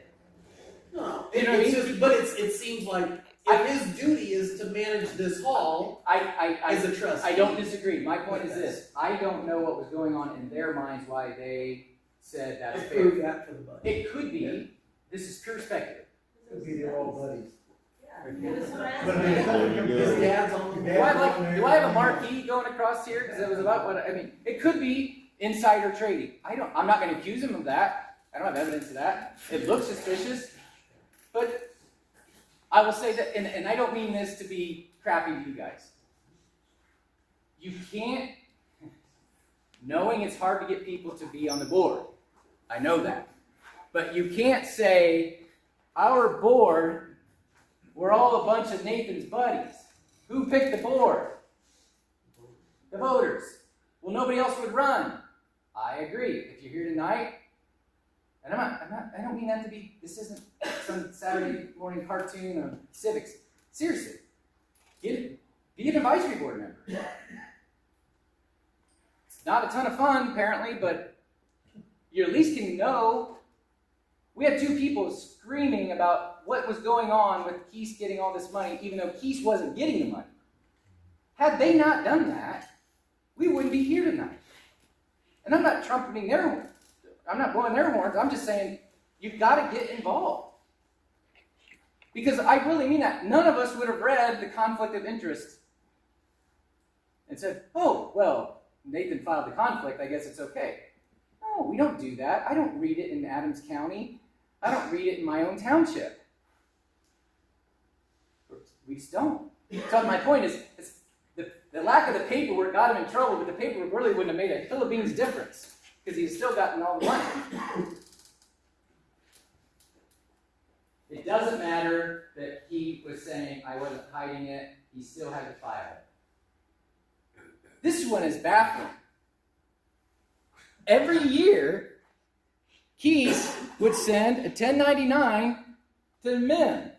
No, You know what I it's mean? just, but it seems like if his duty is to manage this hall as a trustee. I don't disagree. My point is this. I don't know what was going on in their minds why they said that's Approve fair. that for the budget. It could be, this is pure speculative. Could be they're all buddies. Yeah. It was But I when mean, I- His dad's on the Do I board. have a marquee going across here? Because it was about what, I mean, it could be insider trading. I'm not going to accuse him of that. I don't have evidence of that. It looks suspicious. But I will say that, and I don't mean this to be crappy to you guys. You can't, knowing it's hard to get people to be on the board. I know that. But you can't say, our board, we're all a bunch of Nathan's buddies. Who picked the board? The voters. Well, nobody else would run. I agree. If you're here tonight, and I don't mean that to be, this isn't some Saturday morning cartoon of civics. Seriously, be an advisory board member. It's not a ton of fun, apparently, but you at least can know. We had two people screaming about what was going on with Keese getting all this money, even though Keese wasn't getting the money. Had they not done that, we wouldn't be here tonight. And I'm not trumpeting their horn. I'm not blowing their horns. I'm just saying you've got to get involved. Because I really mean that. None of us would have read the conflict of interest and said, oh, well, Nathan filed the conflict. I guess it's okay. No, we don't do that. I don't read it in Adams County. I don't read it in my own township. We just don't. So my point is, the lack of the paperwork got him in trouble, but the paperwork really wouldn't have made a hill of beans difference because he's still gotten all the money. It doesn't matter that he was saying I wasn't hiding it. He still had to file it. This one is baffling. Every year, Keese would send a 1099 to Mihm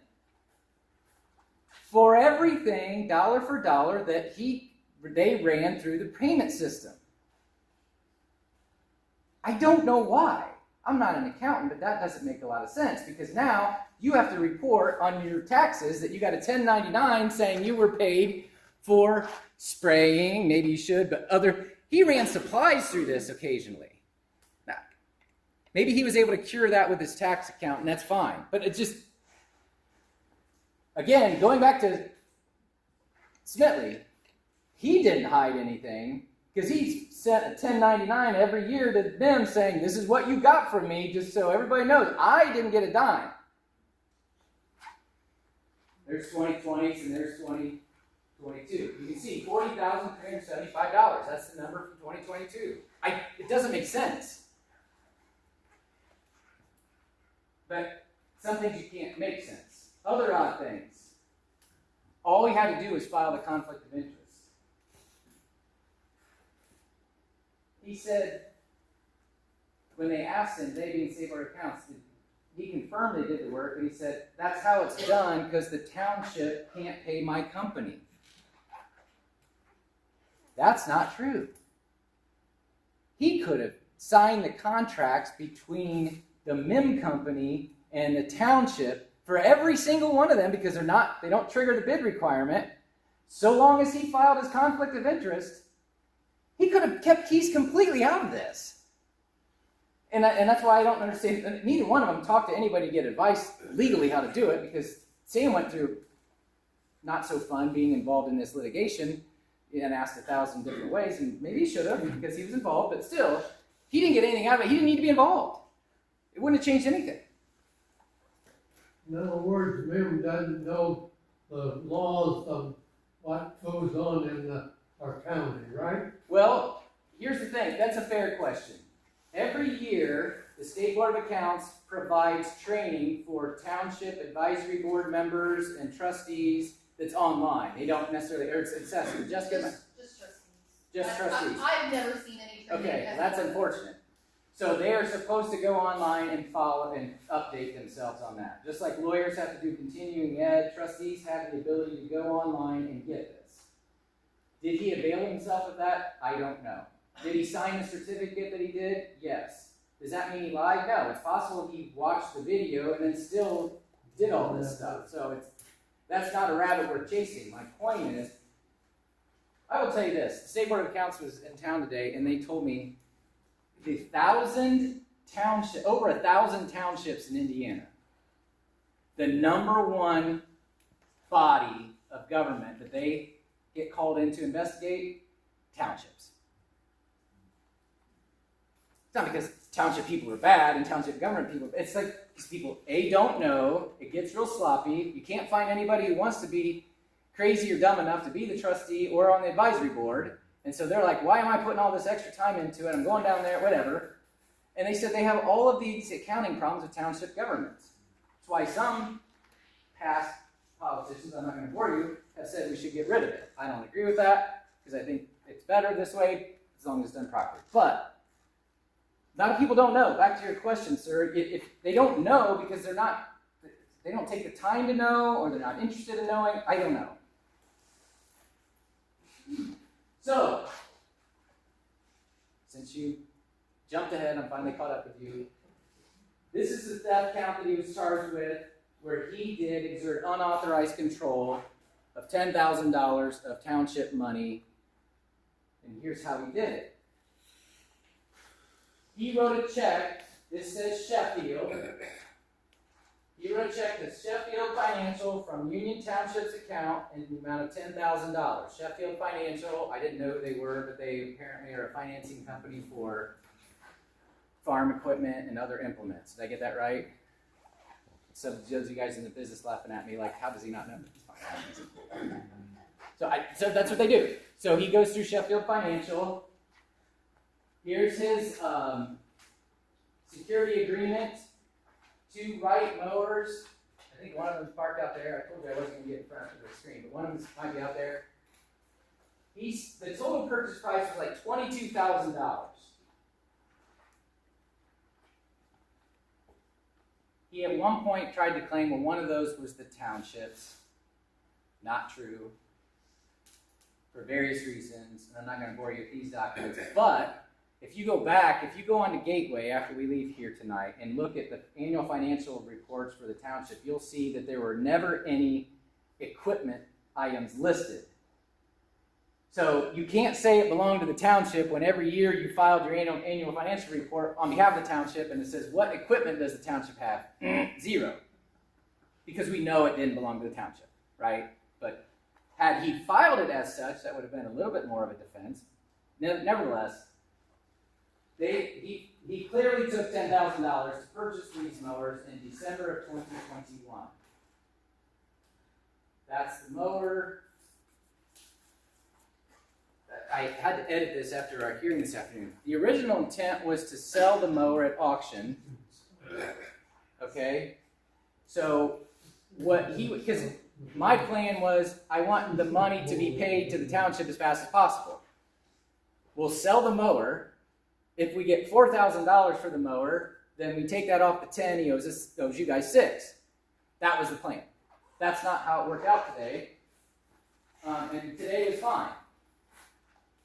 for everything, dollar for dollar, that they ran through the payment system. I don't know why. I'm not an accountant, but that doesn't make a lot of sense because now you have to report on your taxes that you got a 1099 saying you were paid for spraying, maybe you should, but he ran supplies through this occasionally. Now, maybe he was able to cure that with his tax account, and that's fine. But it just, again, going back to Smitley, he didn't hide anything because he sent a 1099 every year to them saying, this is what you got from me, just so everybody knows. I didn't get a dime. There's 2020s and there's 2022. You can see $40,375. That's the number for 2022. It doesn't make sense. But some things you can't make sense. Other odd things. All he had to do was file the conflict of interest. He said, when they asked him, they being safeguard accounts, he confirmed they did the work, and he said, that's how it's done because the township can't pay my company. That's not true. He could have signed the contracts between the Mihm company and the township for every single one of them because they don't trigger the bid requirement. So long as he filed his conflict of interest, he could have kept keys completely out of this. And that's why I don't understand. Neither one of them talked to anybody to get advice legally how to do it, because Sam went through not so fun being involved in this litigation and asked 1,000 different ways, and maybe he should have because he was involved, but still, he didn't get anything out of it. He didn't need to be involved. It wouldn't have changed anything. In other words, Mihm doesn't know the laws of what goes on in our county, right? Well, here's the thing. That's a fair question. Every year, the State Board of Accounts provides training for township advisory board members and trustees that's online. They don't necessarily, or it's accessible. Just trustees. Just trustees. I've never seen any training. Okay, well, that's unfortunate. So they are supposed to go online and follow and update themselves on that. Just like lawyers have to do continuing ed, trustees have the ability to go online and get this. Did he avail himself of that? I don't know. Did he sign a certificate that he did? Yes. Does that mean he lied? No. It's possible he watched the video and then still did all this stuff. So that's not a rabbit worth chasing. My point is, I will tell you this. The State Board of Accounts was in town today, and they told me over 1,000 townships in Indiana, the number one body of government that they get called in to investigate, townships. It's not because township people are bad and township government people. It's like these people, A, don't know. It gets real sloppy. You can't find anybody who wants to be crazy or dumb enough to be the trustee or on the advisory board. And so they're like, why am I putting all this extra time into it? I'm going down there, whatever. And they said they have all of these accounting problems with township governments. That's why some past politicians, I'm not going to bore you, have said we should get rid of it. I don't agree with that because I think it's better this way as long as it's done properly. But a lot of people don't know. Back to your question, sir. If they don't know because they don't take the time to know, or they're not interested in knowing, I don't know. So, since you jumped ahead, I'm finally caught up with you. This is the theft count that he was charged with, where he did exert unauthorized control of $10,000 of township money. And here's how he did it. He wrote a check. This says Sheffield. He wrote a check to Sheffield Financial from Union Township's account in the amount of $10,000. Sheffield Financial, I didn't know who they were, but they apparently are a financing company for farm equipment and other implements. Did I get that right? Some of you guys in the business laughing at me like, how does he not know? So that's what they do. So he goes through Sheffield Financial. Here's his security agreement. 2 Wright mowers. I think one of them's parked out there. I told you I wasn't going to get in front of the screen, but one of them might be out there. The total purchase price was like $22,000. He at one point tried to claim, well, one of those was the township's. Not true. For various reasons, and I'm not going to bore you with these documents, but if you go on to Gateway after we leave here tonight and look at the annual financial reports for the township, you'll see that there were never any equipment items listed. So you can't say it belonged to the township when every year you filed your annual financial report on behalf of the township and it says, what equipment does the township have? 0. Because we know it didn't belong to the township, right? But had he filed it as such, that would have been a little bit more of a defense. Nevertheless, he clearly took $10,000 to purchase these mowers in December of 2021. That's the mower. I had to edit this after our hearing this afternoon. The original intent was to sell the mower at auction. Okay? So, because my plan was, I want the money to be paid to the township as fast as possible. We'll sell the mower. If we get $4,000 for the mower, then we take that off the 10. He owes you guys 6. That was the plan. That's not how it worked out today. And today is fine.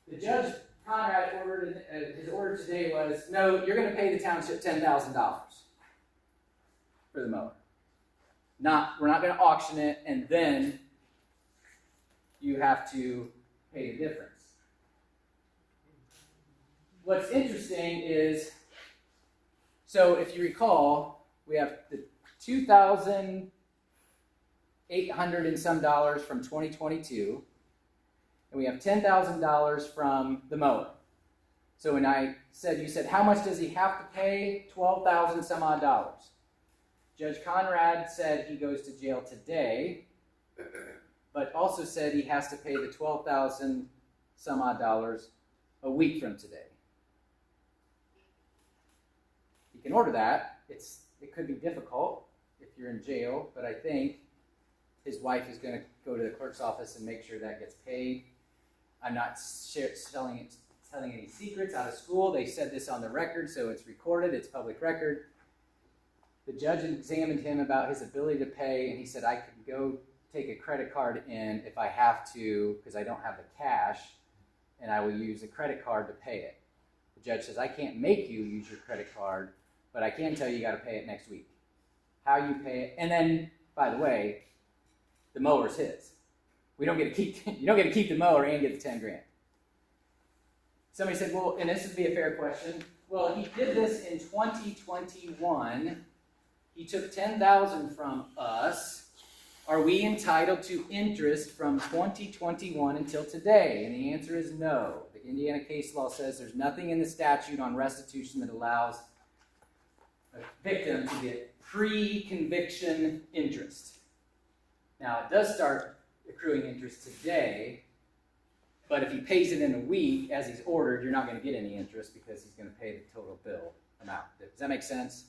The Judge Conrad ordered, his order today was, no, you're gonna pay the township $10,000 for the mower. We're not gonna auction it, and then you have to pay the difference. What's interesting is, so if you recall, we have the $2,800 and some dollars from 2022, and we have $10,000 from the mower. So when you said, how much does he have to pay? $12,000 some odd dollars. Judge Conrad said he goes to jail today, but also said he has to pay the $12,000 some odd dollars a week from today. He can order that. It could be difficult if you're in jail, but I think his wife is going to go to the clerk's office and make sure that gets paid. I'm not telling any secrets out of school. They said this on the record, so it's recorded. It's public record. The judge examined him about his ability to pay, and he said, I could go take a credit card in if I have to, because I don't have the cash, and I will use a credit card to pay it. The judge says, I can't make you use your credit card, but I can tell you got to pay it next week. How you pay it, and then, by the way, the mower's his. You don't get to keep the mower and get the 10 grand. Somebody said, well, and this would be a fair question. Well, he did this in 2021. He took $10,000 from us. Are we entitled to interest from 2021 until today? And the answer is no. The Indiana case law says there's nothing in the statute on restitution that allows a victim to get pre-conviction interest. Now, it does start accruing interest today, but if he pays it in a week as he's ordered, you're not going to get any interest because he's going to pay the total bill amount. Does that make sense?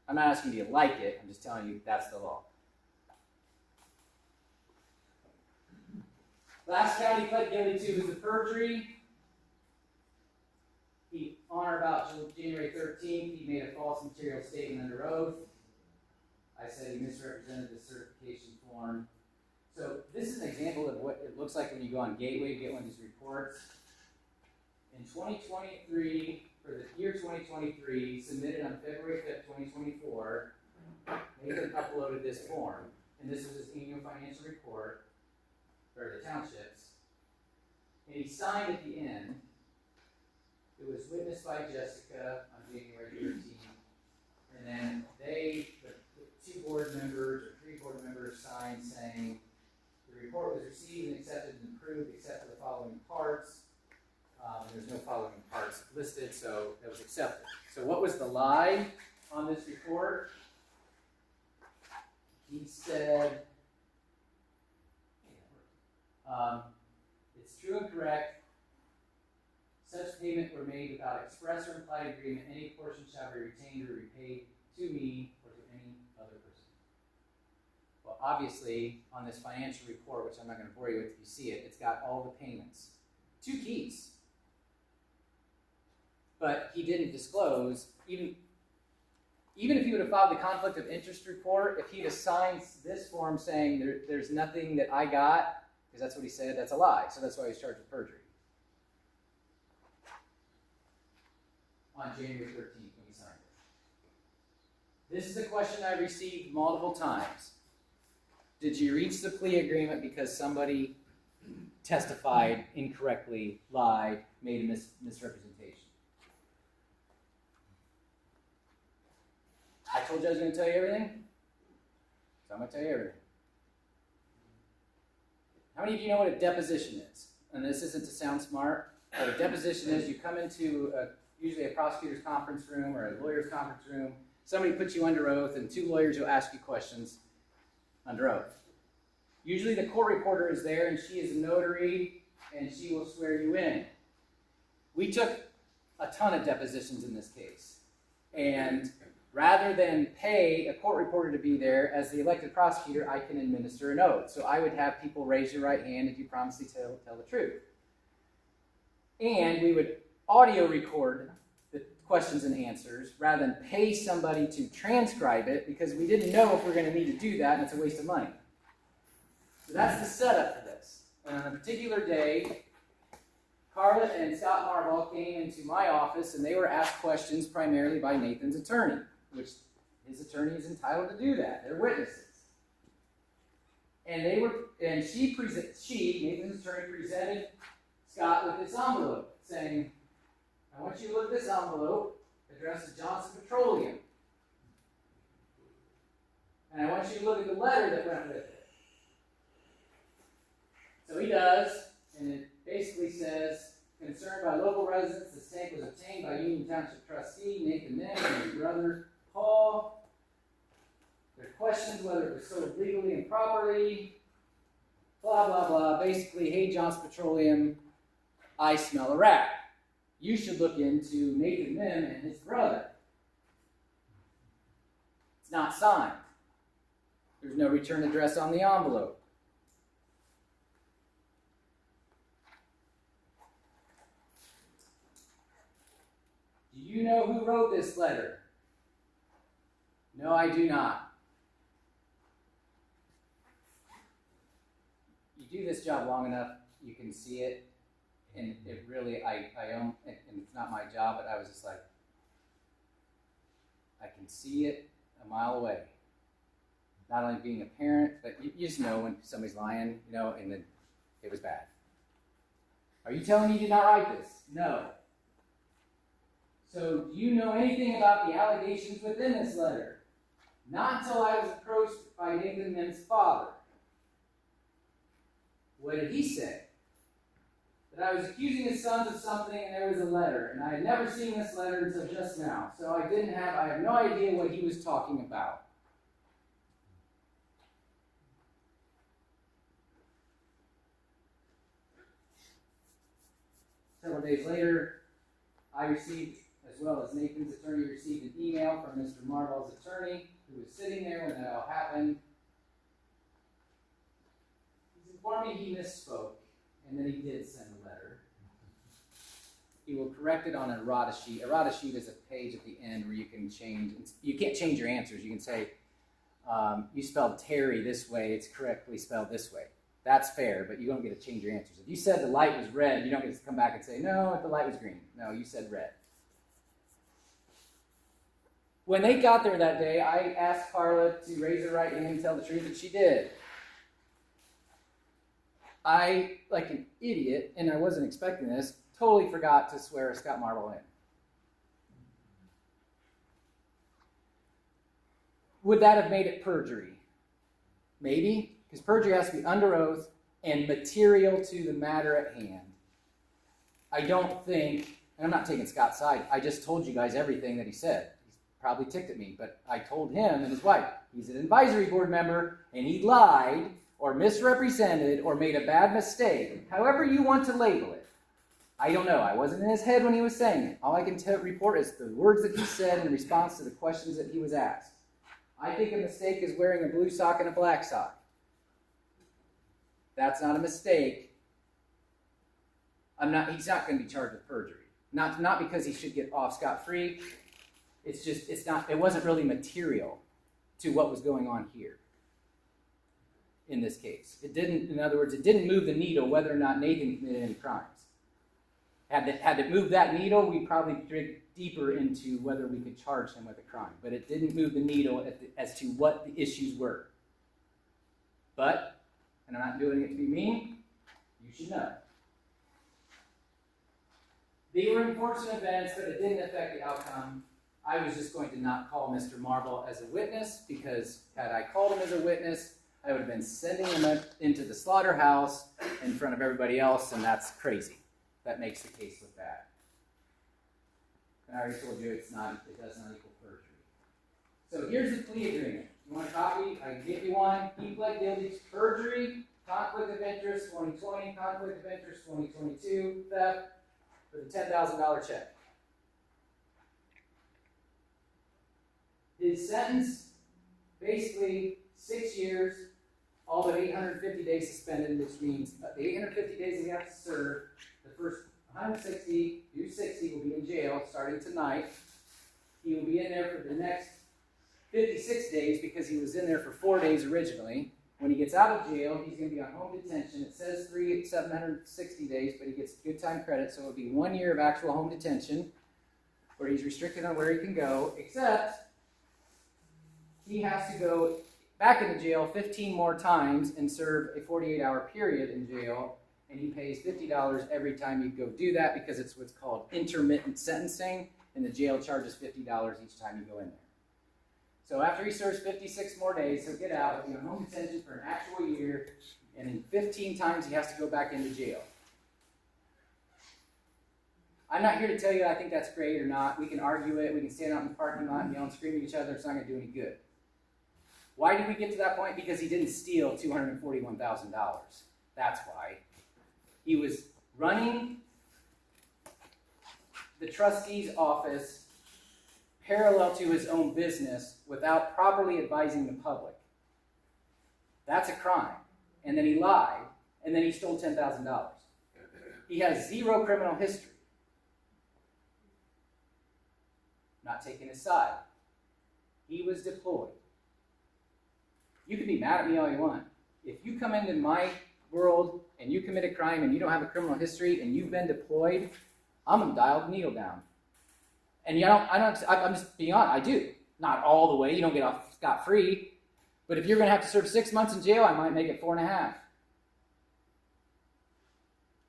I'm not asking you to like it. I'm just telling you that's the law. Last count he pled guilty to was the perjury. He, on or about January 13th, he made a false material statement under oath. I said he misrepresented the certification form. So this is an example of what it looks like when you go on Gateway to get one of these reports. In 2023, for the year 2023, submitted on February 5th, 2024, Nathan uploaded this form. And this was his annual financial report for the townships. And he signed at the end. It was witnessed by Jessica on January 13th. And then the 2 board members or 3 board members signed saying, the report was received and accepted and approved except for the following parts. There's no following parts listed, so that was accepted. So what was the lie on this report? He said, it's true and correct. Such payment were made without express or implied agreement. Any portion shall be retained or repaid to me or to any other person. Well, obviously, on this financial report, which I'm not going to bore you with if you see it, it's got all the payments. 2 keys. But he didn't disclose, even if he would have filed the conflict of interest report, if he'd have signed this form saying there's nothing that I got, because that's what he said, that's a lie. So that's why he's charged with perjury. On January 13th when he signed it. This is a question I received multiple times. Did you reach the plea agreement because somebody testified incorrectly, lied, made a misrepresentation? I told you I was going to tell you everything, so I'm going to tell you everything. How many of you know what a deposition is? And this isn't to sound smart, but a deposition is you come into usually a prosecutor's conference room or a lawyer's conference room. Somebody puts you under oath, and 2 lawyers will ask you questions under oath. Usually the court reporter is there, and she is a notary, and she will swear you in. We took a ton of depositions in this case, and rather than pay a court reporter to be there, as the elected prosecutor, I can administer an oath. So I would have people raise your right hand if you promise to tell the truth. And we would audio record the questions and answers rather than pay somebody to transcribe it because we didn't know if we were going to need to do that, and it's a waste of money. So that's the setup for this. And on a particular day, Carla and Scott Marble came into my office and they were asked questions primarily by Nathan's attorney, which his attorney is entitled to do that. They're witnesses. And Nathan's attorney presented Scott with this envelope saying, I want you to look at this envelope addressed to Johnson Petroleum. And I want you to look at the letter that went with it. So he does, and it basically says, concerned by local residents, this tank was obtained by Union Township trustee Nathan Mihm and his brother Paul. There are questions whether it was sold legally and properly. Blah, blah, blah. Basically, hey, Johnson Petroleum, I smell a rat. You should look into Nathan Mihm and his brother. It's not signed. There's no return address on the envelope. Do you know who wrote this letter? No, I do not. You do this job long enough, you can see it, and it really, I own, and it's not my job, but I was just like, I can see it a mile away. Not only being a parent, but you just know when somebody's lying, and then it was bad. Are you telling me you did not write this? No. So, do you know anything about the allegations within this letter? Not until I was approached by Nathan Mihm's father. What did he say? That I was accusing his sons of something and there was a letter, and I had never seen this letter until just now. So I have no idea what he was talking about. Several days later, I received, as well as Nathan's attorney, received an email from Mr. Marvell's attorney, who was sitting there when that all happened. He's informed me he misspoke, and then he did send a letter. He will correct it on an errata sheet. Errata sheet is a page at the end where you can change. You can't change your answers. You can say, you spelled Terry this way, it's correctly spelled this way. That's fair, but you don't get to change your answers. If you said the light was red, you don't get to come back and say, no, the light was green. No, you said red. When they got there that day, I asked Carla to raise her right hand and tell the truth, and she did. I, like an idiot, and I wasn't expecting this, totally forgot to swear Scott Marble in. Would that have made it perjury? Maybe. Because perjury has to be under oath and material to the matter at hand. I don't think, and I'm not taking Scott's side, I just told you guys everything that he said. He's probably ticked at me, but I told him and his wife, he's an advisory board member, and he lied or misrepresented or made a bad mistake, however you want to label it. I don't know. I wasn't in his head when he was saying it. All I can report is the words that he said in response to the questions that he was asked. I think a mistake is wearing a blue sock and a black sock. That's not a mistake. He's not going to be charged with perjury. Not because he should get off scot-free. It wasn't really material to what was going on here in this case. In other words, it didn't move the needle whether or not Nathan committed any crimes. Had it moved that needle, we'd probably dig deeper into whether we could charge him with a crime. But it didn't move the needle as to what the issues were. But, and I'm not doing it to be mean, you should know. They were unfortunate events, but it didn't affect the outcome. I was just going to not call Mr. Marble as a witness, because had I called him as a witness, I would have been sending him into the slaughterhouse in front of everybody else, and that's crazy. That makes the case look bad. And I already told you it does not equal perjury. So here's the plea agreement. You want a copy? I can get you one. He pled guilty to perjury, conflict of interest 2020, conflict of interest 2022, theft, with a $10,000 check. His sentence, basically 6 years, all but 850 days suspended, which means the 850 days he has to serve, the first 160 through 60 will be in jail starting tonight. He will be in there for the next 56 days because he was in there for 4 days originally. When he gets out of jail, he's going to be on home detention. It says 760 days, but he gets good time credit, so it'll be 1 year of actual home detention where he's restricted on where he can go, except he has to go back into jail 15 more times and serve a 48-hour period in jail, and he pays $50 every time you go do that because it's what's called intermittent sentencing, and the jail charges $50 each time you go in there. So after he serves 56 more days, he'll get out, he'll be on home detention for an actual year, and then 15 times he has to go back into jail. I'm not here to tell you I think that's great or not. We can argue it, we can stand out in the parking lot and yell and scream at each other, it's not going to do any good. Why did we get to that point? Because he didn't steal $241,000. That's why. He was running the trustee's office parallel to his own business without properly advising the public. That's a crime. And then he lied, and then he stole $10,000. He has zero criminal history. Not taking his side. He was deployed. You can be mad at me all you want. If you come into my world and you commit a crime and you don't have a criminal history and you've been deployed, I'm going to dial the needle down. And I'm just being honest, I do. Not all the way, you don't get off scot-free. But if you're going to have to serve 6 months in jail, I might make it 4.5.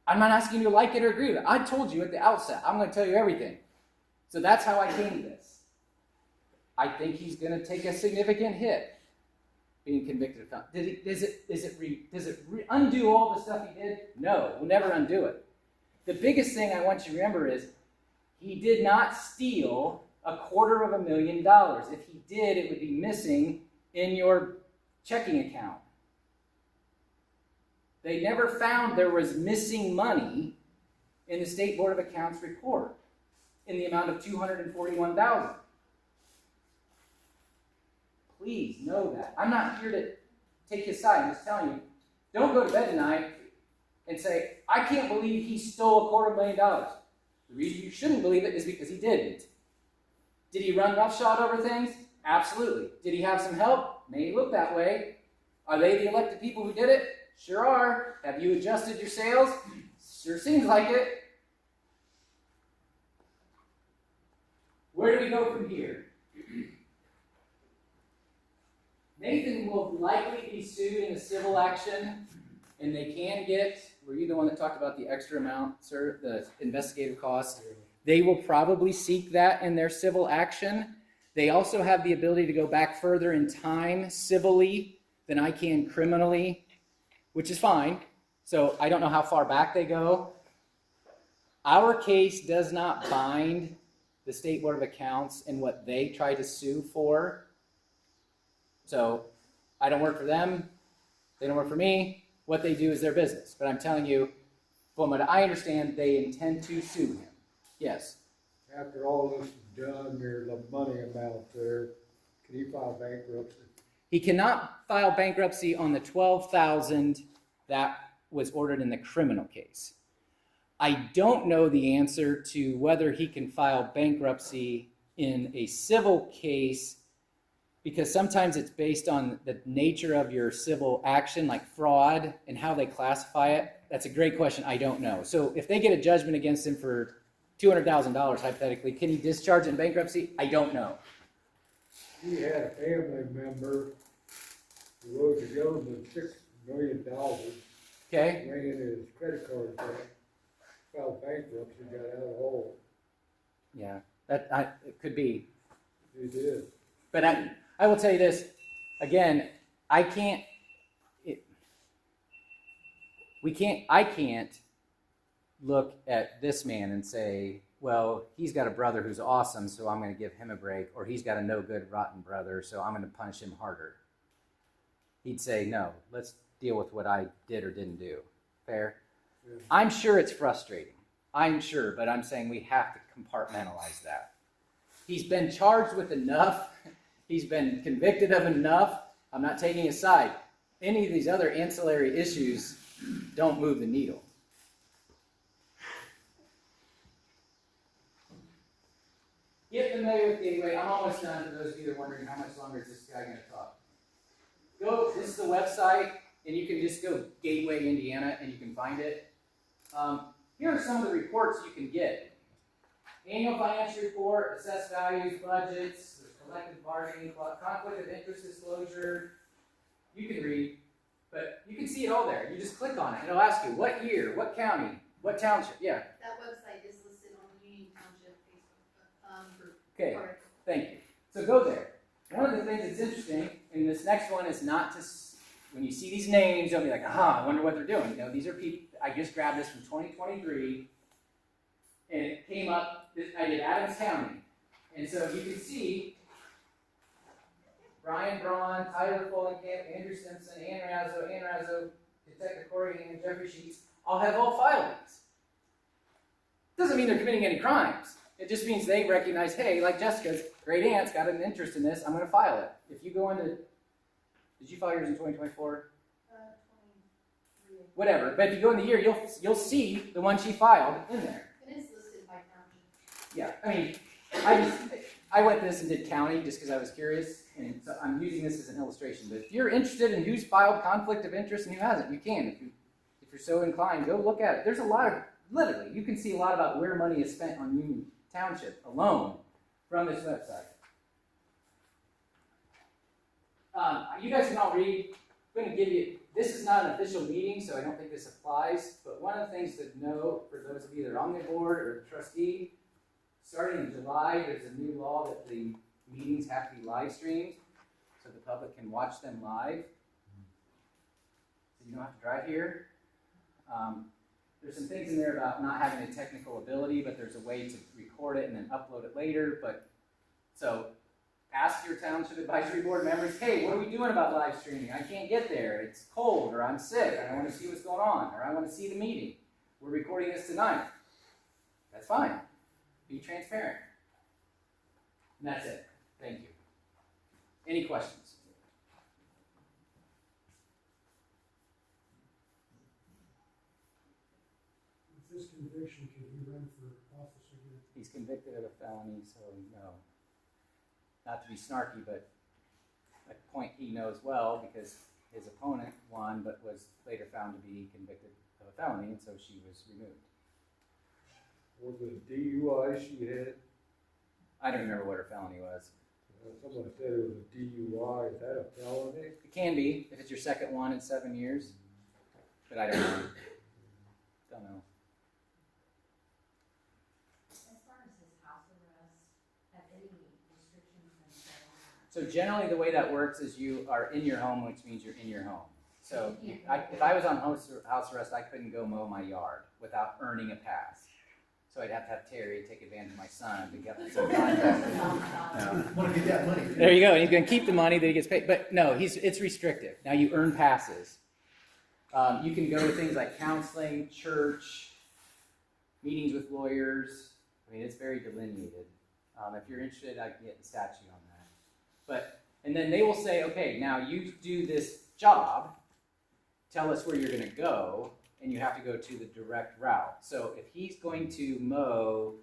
I'm not asking you to like it or agree with it. I told you at the outset, I'm going to tell you everything. So that's how I came to this. I think he's going to take a significant hit being convicted of felony. Does it undo all the stuff he did? No, we'll never undo it. The biggest thing I want you to remember is he did not steal $250,000. If he did, it would be missing in your checking account. They never found there was missing money in the State Board of Accounts report in the amount of $241,000. Please know that. I'm not here to take his side. I'm just telling you, don't go to bed tonight and say, I can't believe he stole $250,000. The reason you shouldn't believe it is because he didn't. Did he run roughshod over things? Absolutely. Did he have some help? May look that way. Are they the elected people who did it? Sure are. Have you adjusted your sales? Sure seems like it. Where do we go from here? Nathan will likely be sued in a civil action, and they can get, were you the one that talked about the extra amount, sir, the investigative cost? They will probably seek that in their civil action. They also have the ability to go back further in time civilly than I can criminally, which is fine. So I don't know how far back they go. Our case does not bind the State Board of Accounts in what they try to sue for. So I don't work for them. They don't work for me. What they do is their business. But I'm telling you, from what I understand, they intend to sue him. Yes. After all this is done, there's a money amount there. Can he file bankruptcy? He cannot file bankruptcy on the $12,000 that was ordered in the criminal case. I don't know the answer to whether he can file bankruptcy in a civil case, because sometimes it's based on the nature of your civil action, like fraud, and how they classify it. That's a great question. I don't know. So if they get a judgment against him for $200,000, hypothetically, can he discharge in bankruptcy? I don't know. He had a family member who owed the government $6 million. Okay? Ran into his credit card debt, filed bankruptcy, got out of the hole. Yeah, it could be. He did. But I will tell you this, again, I can't look at this man and say, well, he's got a brother who's awesome, so I'm going to give him a break, or he's got a no good, rotten brother, so I'm going to punish him harder. He'd say, no, let's deal with what I did or didn't do. Fair? Yeah. I'm sure it's frustrating. I'm sure, but I'm saying we have to compartmentalize that. He's been charged with enough. He's been convicted of enough. I'm not taking his side. Any of these other ancillary issues don't move the needle. Get familiar with the anyway. I'm almost done. For those of you that are wondering how much longer is this guy going to talk. this is the website, and you can just go Gateway, Indiana, and you can find it. Here are some of the reports you can get. Annual financial report, assessed values, budgets, there's collective bargaining, conflict of interest disclosure. You can read, but you can see it all there. You just click on it, and it'll ask you what year, what county, what township. Yeah. That website is listed on the Union Township Facebook group. Okay. Or- Thank you. So go there. One of the things that's interesting, and this next one is not to, when you see these names, you'll be like, I wonder what they're doing. You know, these are people, I just grabbed this from 2023, and it came up, I did Adams County. And so you can see Brian Braun, Tyler Follenkamp, Andrew Simpson, Ann Razzo, Detective Corey, and Jeffrey Sheets all have all filings. Doesn't mean they're committing any crimes. It just means they recognize, hey, like Jessica's great aunt's got an interest in this, I'm going to file it. If you go into, did you file yours in 2024? 23. Whatever, but if you go in the year, you'll see the one she filed in there. It is listed by township. Yeah, I mean, I went this and did county just because I was curious, and so I'm using this as an illustration. But if you're interested in who's filed conflict of interest and who hasn't, you can. If you're so inclined, go look at it. There's a lot of, literally, you can see a lot about where money is spent on Union Township alone from this website. You guys can all read. I'm going to give you, this is not an official meeting, so I don't think this applies, but one of the things to know for those of you that are on the board or the trustee, starting in July, there's a new law that the meetings have to be live streamed, so the public can watch them live. So you don't have to drive here. There's some things in there about not having a technical ability, but there's a way to record it and then upload it later. But so ask your township advisory board members, hey, what are we doing about live streaming? I can't get there. It's cold, or I'm sick, and I want to see what's going on, or I want to see the meeting. We're recording this tonight. That's fine. Be transparent. And that's it. Thank you. Any questions? With this conviction, can he run for office again? He's convicted of a felony, so no. Not to be snarky, but a point he knows well because his opponent won, but was later found to be convicted of a felony, and so she was removed. Was it a DUI she had? I don't remember what her felony was. Someone said it was a DUI, is that a felony? It can be, if it's your second one in 7 years, but I don't know. Don't know. As far as his house arrest, have any restrictions been set on that? So generally the way that works is you are in your home, which means you're in your home. So if I was on house arrest, I couldn't go mow my yard without earning a pass. So I'd have to have Terry take advantage of my son to get some contract. No. Want to get that money. There you go. He's going to keep the money that he gets paid. But no, it's restrictive. Now you earn passes. You can go to things like counseling, church, meetings with lawyers. I mean, it's very delineated. If you're interested, I can get the statute on that. And then they will say, okay, now you do this job. Tell us where you're going to go. And you have to go to the direct route. So if he's going to mow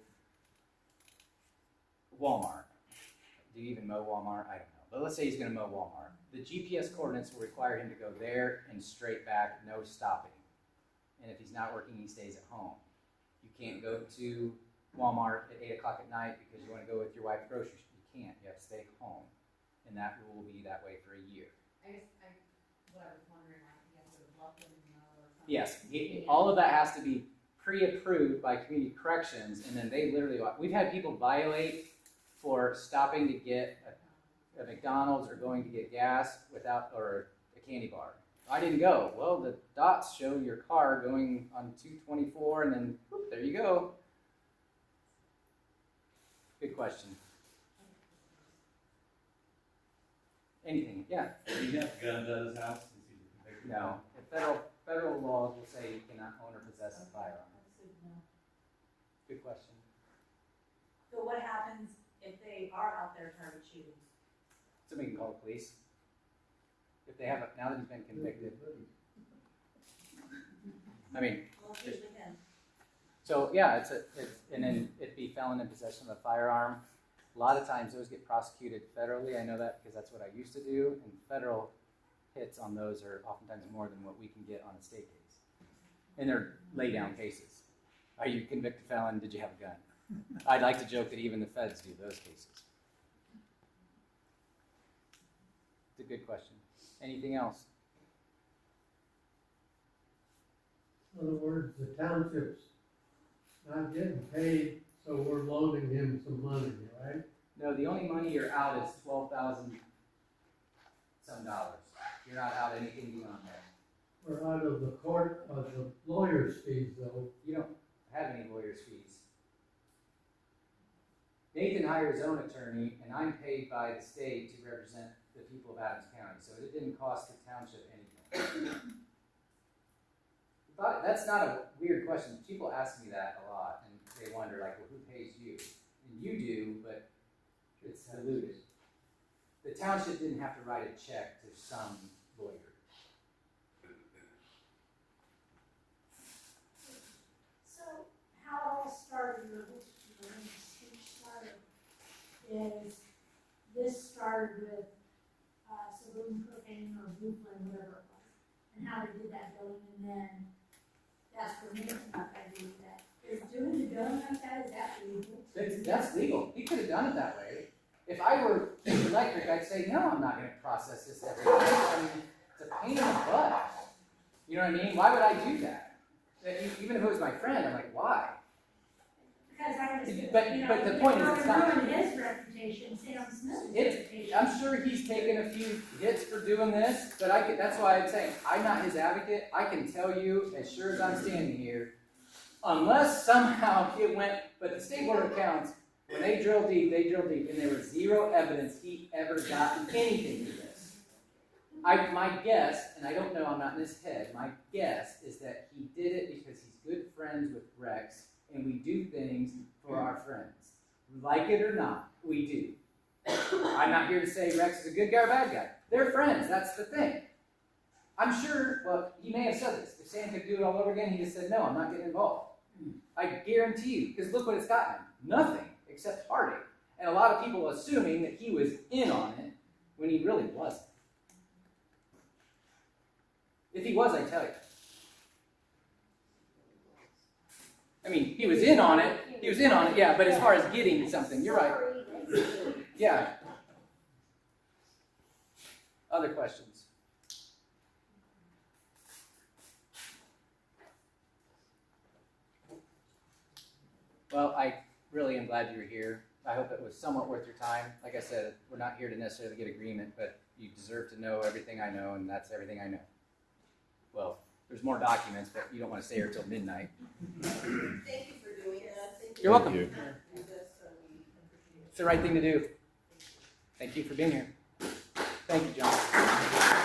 Walmart, do you even mow Walmart? I don't know. But let's say he's going to mow Walmart. The GPS coordinates will require him to go there and straight back, no stopping. And if he's not working, he stays at home. You can't go to Walmart at 8 o'clock at night because you want to go with your wife groceries. You can't. You have to stay home. And that rule will be that way for a year. What I was wondering, like, you have to bluff him, or something. Yes, all of that has to be pre-approved by community corrections, and then they literally, we've had people violate for stopping to get a McDonald's or going to get gas without, or a candy bar. I didn't go. Well, the dots show your car going on 224, and then whoop, there you go. Good question. Anything? Yeah. Do you have guns at his house? Is he convicted? No. Federal laws will say you cannot own or possess a firearm. Good question. So what happens if they are out there trying to shoot? Somebody can call the police. If they haven't, now that he's been convicted. I mean, Well, it's usually him. so yeah, and then it'd be felon in possession of a firearm. A lot of times those get prosecuted federally. I know that because that's what I used to do. And federal hits on those are oftentimes more than what we can get on a state case. And they're lay down cases. Are you a convicted felon? Did you have a gun? I'd like to joke that even the feds do those cases. It's a good question. Anything else? In other words, the township's not getting paid, so we're loaning him some money, right? No, the only money you're out is $12,000 some dollars. You're not out anything beyond that. We're out of the court, of the lawyer's fees though. You don't have any lawyer's fees. Nathan hired his own attorney, and I'm paid by the state to represent the people of Adams County, so it didn't cost the township anything. But that's not a weird question. People ask me that a lot, and they wonder, like, well, who pays you? And you do, but it's diluted. The township didn't have to write a check to some lawyer. So how it all started, or when the speech started, is this started with saloon cooking or bootling, whatever it was, and how they did that billing, and then that's where Nathan got that idea that is doing the billing like that, is that legal? That's legal. He could have done it that way. If I were electric, I'd say, no, I'm not going to process this every day. I mean, it's a pain in the butt. You know what I mean? Why would I do that? Even if it was my friend, I'm like, why? Because I was, But the point is, it's not. ruin his reputation, Sam Smith's reputation. I'm sure he's taken a few hits for doing this, but that's why I'm saying I'm not his advocate. I can tell you, as sure as I'm standing here, unless somehow it went, but the State Board of Accounts, when they drill deep, and there was zero evidence he ever got anything to this. My guess, and I don't know, I'm not in his head, my guess is that he did it because he's good friends with Rex, and we do things for our friends. Like it or not, we do. I'm not here to say Rex is a good guy or bad guy. They're friends, that's the thing. I'm sure, well, he may have said this. If Sam could do it all over again, he just said, no, I'm not getting involved. I guarantee you, because look what it's gotten him. Nothing except heartache. And a lot of people assuming that he was in on it when he really wasn't. If he was, I tell you. I mean, he was in on it. He was in on it, yeah, but as far as getting something, you're right. Yeah. Other questions? Well, I really am glad you were here. I hope it was somewhat worth your time. Like I said, we're not here to necessarily get agreement, but you deserve to know everything I know, and that's everything I know. Well, there's more documents, but you don't want to stay here till midnight. Thank you for doing that. You're welcome. Do this, so we appreciate it. It's the right thing to do. Thank you for being here. Thank you, John.